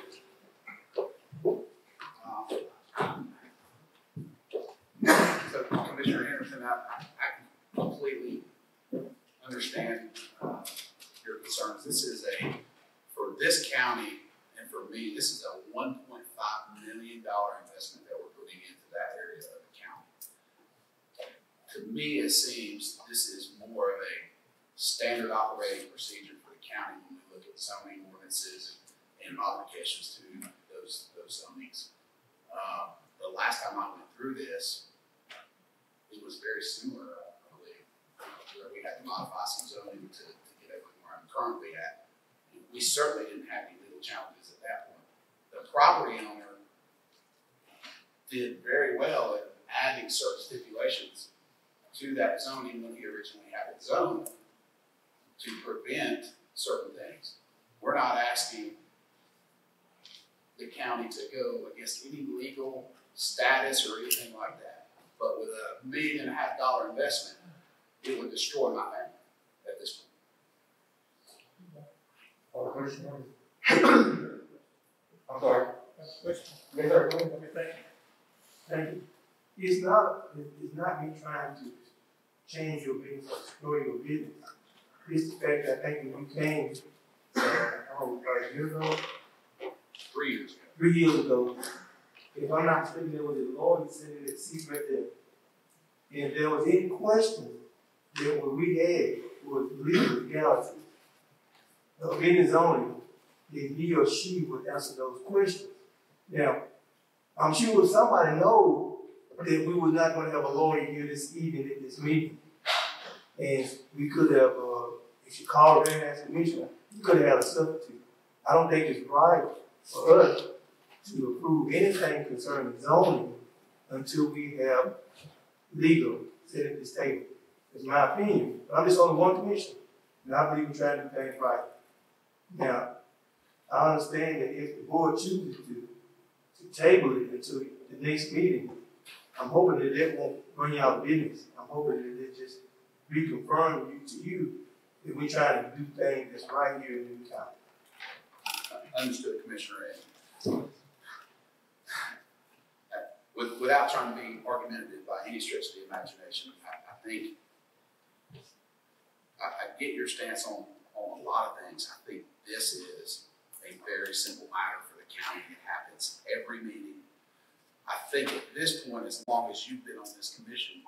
L: So, Commissioner Henderson, I completely understand your concerns. This is for this county and for me, this is a $1.5 million investment that we're putting into that area of the county. To me, it seems this is more of a standard operating procedure for the county when we look at zoning ordinances and modifications to those zonings. The last time I went through this, it was very similar, I believe, where we had to modify some zoning to get everything where I'm currently at. We certainly didn't have any legal challenges at that point. The property owner did very well at adding certain stipulations to that zoning when he originally had it zoned to prevent certain things. We're not asking the county to go against any legal status or anything like that. But with $1.5 million investment, it would destroy my family at this point.
A: I'm sorry.
F: Thank you. It's not me trying to change your business or destroy your business. It's the fact that I think when you came, a year ago?
L: 3 years ago.
F: 3 years ago, if I'm not mistaken, there was a lawyer sitting in that seat right there. And if there was any question that what we had was legal legality of any zoning, then he or she would answer those questions. Now, I'm sure somebody knows that we were not going to have a lawyer here this evening at this meeting. And we could have, if you called in as commissioner, you could have had a substitute. I don't think it's right for us to approve anything concerning zoning until we have legal sit at this table. It's my opinion. I'm just only one commissioner, and I believe in trying to do things right. Now, I understand that if the board chooses to table it until the next meeting, I'm hoping that that won't bring out business. I'm hoping that it just reconfirm to you that we're trying to do things that's right here in Newton County.
L: Understood, Commissioner Ed. Without trying to be argumentative by any stretch of the imagination, I think I get your stance on a lot of things. I think this is a very simple matter for the county. It happens every meeting. I think at this point, as long as you've been on this commission,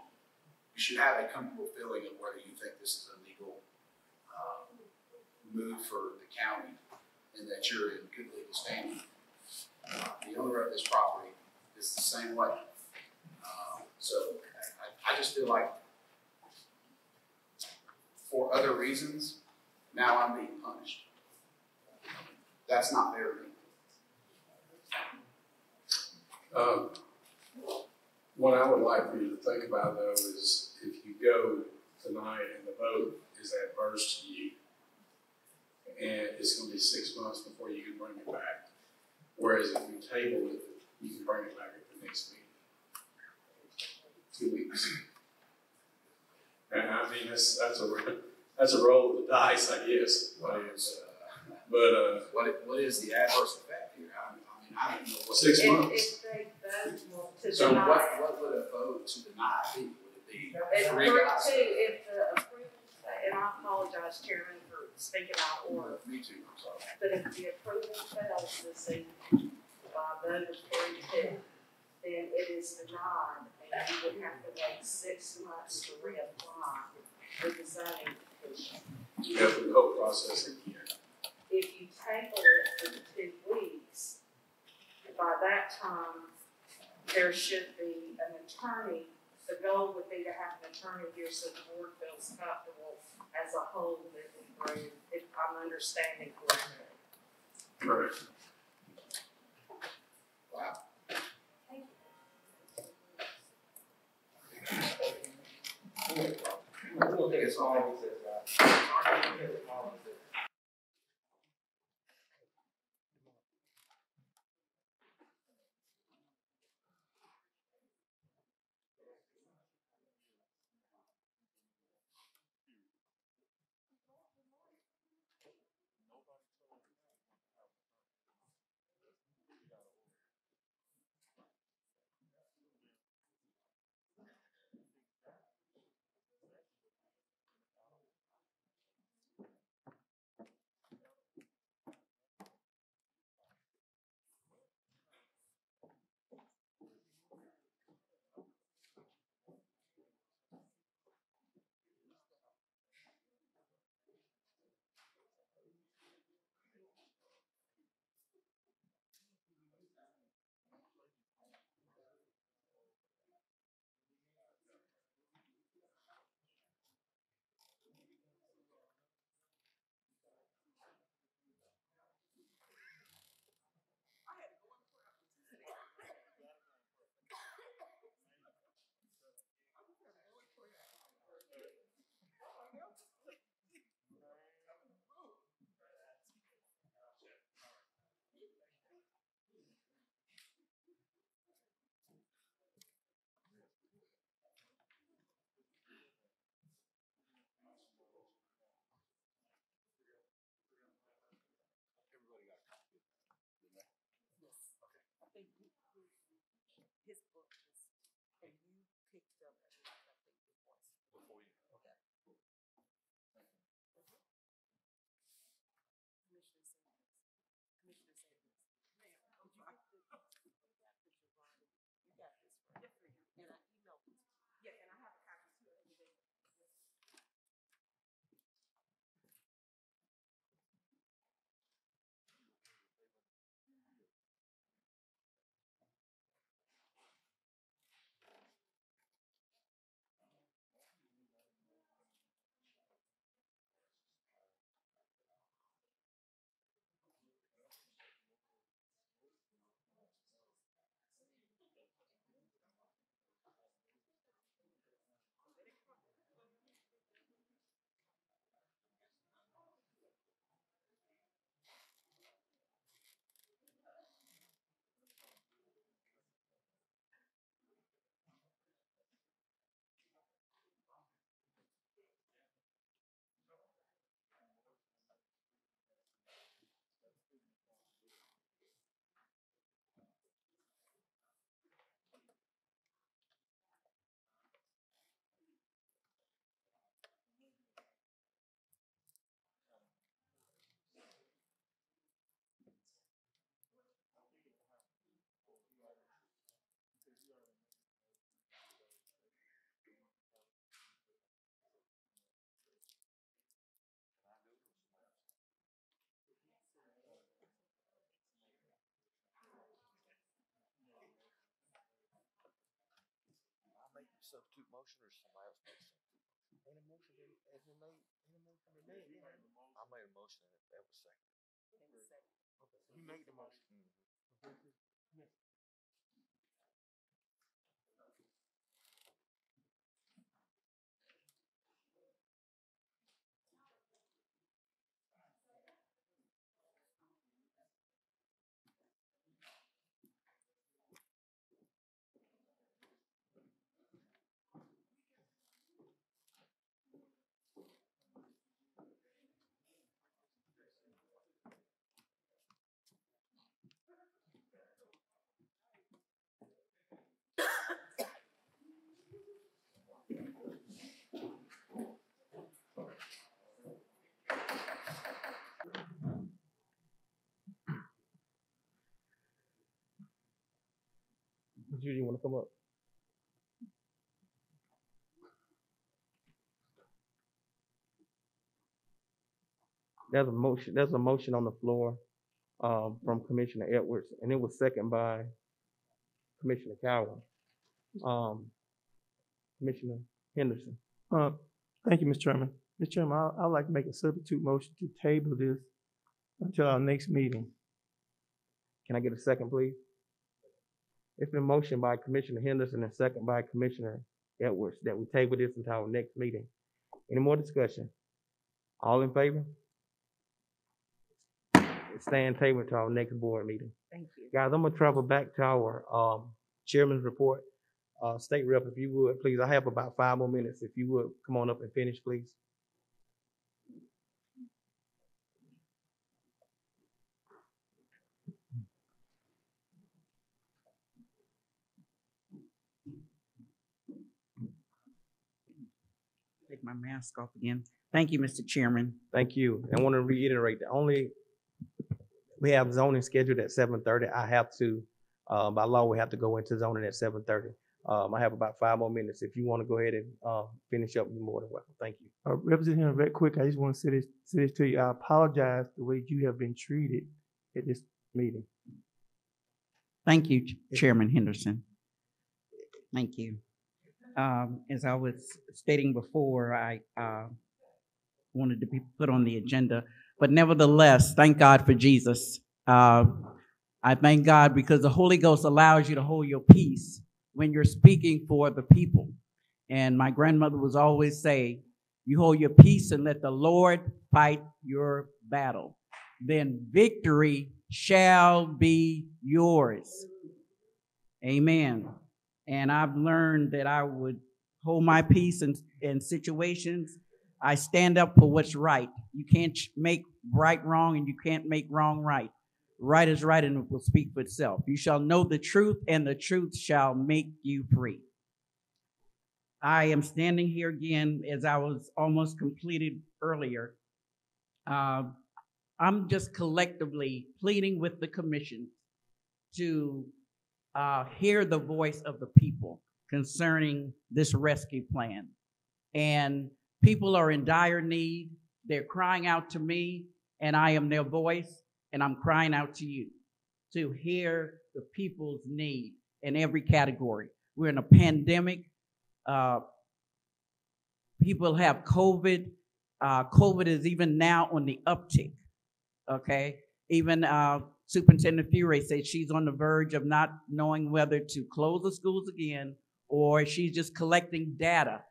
L: you should have a comfortable feeling of whether you think this is a legal move for the county and that you're in good legal standing. The owner of this property is the same way. So I just feel like for other reasons, now I'm being punished. That's not fair to me.
M: What I would like for you to think about, though, is if you go tonight and the vote is adverse to you, and it's going to be 6 months before you can bring it back. Whereas if you table it, you can bring it back at the next meeting. 2 weeks. And I mean, that's a roll of the dice, I guess.
L: What is the adverse effect here? I mean, I don't know what
M: 6 months.
K: If they vote to
L: So
K: deny.
L: what would a vote to deny be? Would it be three guys?
K: If the approval, and I apologize, Chairman, for speaking out of order,
L: Me too, I'm sorry.
K: but if the approval fails this evening by a vote of 3-2, then it is denied, and you would have to wait 6 months to reapply for the zoning petition.
M: You have the whole process again.
K: If you table it for the 2 weeks, by that time, there should be an attorney. The goal would be to have an attorney here so the board feels comfortable as a whole moving through, if I'm understanding correctly.
M: Correct.
L: Wow.
A: We'll take it all.
B: substitute motion or somebody else make a substitute motion?
A: Any motion has been made? Any motion been made?
B: I made a motion and that was second.
A: Okay, so you made the motion. Judy, you want to come up? There's a motion on the floor from Commissioner Edwards, and it was seconded by Commissioner Cowan. Commissioner Henderson.
F: Thank you, Mr. Chairman. Mr. Chairman, I'd like to make a substitute motion to table this until our next meeting.
A: Can I get a second, please? It's been motioned by Commissioner Henderson and second by Commissioner Edwards that we table this until our next meeting. Any more discussion? All in favor? Stand table to our next board meeting.
J: Thank you.
A: Guys, I'm gonna travel back to our chairman's report. State Rep, if you would, please. I have about 5 more minutes. If you would, come on up and finish, please.
I: Take my mask off again. Thank you, Mr. Chairman.
A: Thank you. I want to reiterate that we have zoning scheduled at 7:30. I have to, by law, we have to go into zoning at 7:30. I have about 5 more minutes. If you want to go ahead and finish up, you're more than welcome. Thank you.
F: Representative, very quick, I just want to say this to you. I apologize the way you have been treated at this meeting.
I: Thank you, Chairman Henderson. Thank you. As I was stating before, I wanted to be put on the agenda, but nevertheless, thank God for Jesus. I thank God because the Holy Ghost allows you to hold your peace when you're speaking for the people. And my grandmother was always say, you hold your peace and let the Lord fight your battle. Then victory shall be yours. Amen. And I've learned that I would hold my peace in situations. I stand up for what's right. You can't make right wrong, and you can't make wrong right. Right is right, and it will speak for itself. You shall know the truth, and the truth shall make you free. I am standing here again, as I was almost completed earlier. I'm just collectively pleading with the commission to hear the voice of the people concerning this rescue plan. And people are in dire need. They're crying out to me, and I am their voice, and I'm crying out to you to hear the people's need in every category. We're in a pandemic. People have COVID. COVID is even now on the uptick, okay? Even Superintendent Fury said she's on the verge of not knowing whether to close the schools again, or she's just collecting data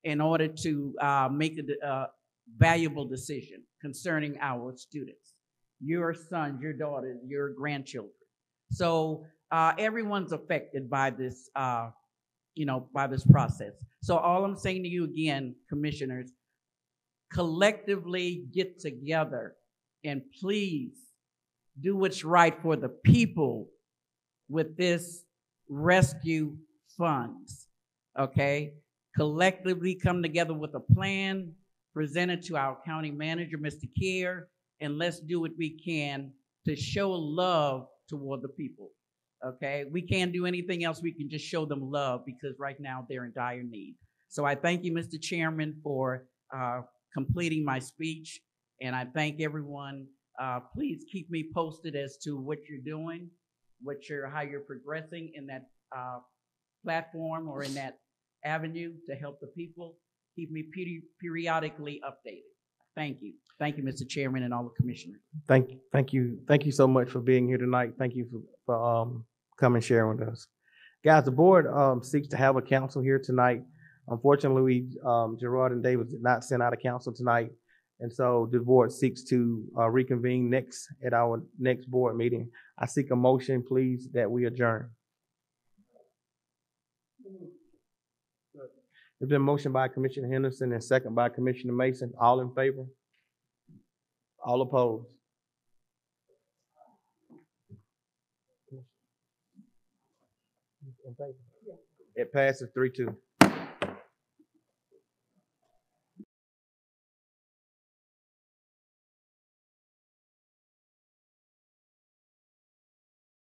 I: in order to make a valuable decision concerning our students, your sons, your daughters, your grandchildren. So everyone's affected by this, by this process. So all I'm saying to you again, commissioners, collectively get together and please do what's right for the people with this rescue funds, okay? Collectively come together with a plan, present it to our county manager, Mr. Kerr, and let's do what we can to show love toward the people, okay? We can't do anything else. We can just show them love because right now they're in dire need. So I thank you, Mr. Chairman, for completing my speech, and I thank everyone. Please keep me posted as to what you're doing, how you're progressing in that platform or in that avenue to help the people. Keep me periodically updated. Thank you. Thank you, Mr. Chairman and all the commissioners.
A: Thank you so much for being here tonight. Thank you for coming and sharing with us. Guys, the board seeks to have a council here tonight. Unfortunately, Gerard and Davis did not send out a council tonight, and so the board seeks to reconvene at our next board meeting. I seek a motion, please, that we adjourn. There's been a motion by Commissioner Henderson and second by Commissioner Mason. All in favor? All opposed? It passes 3-2.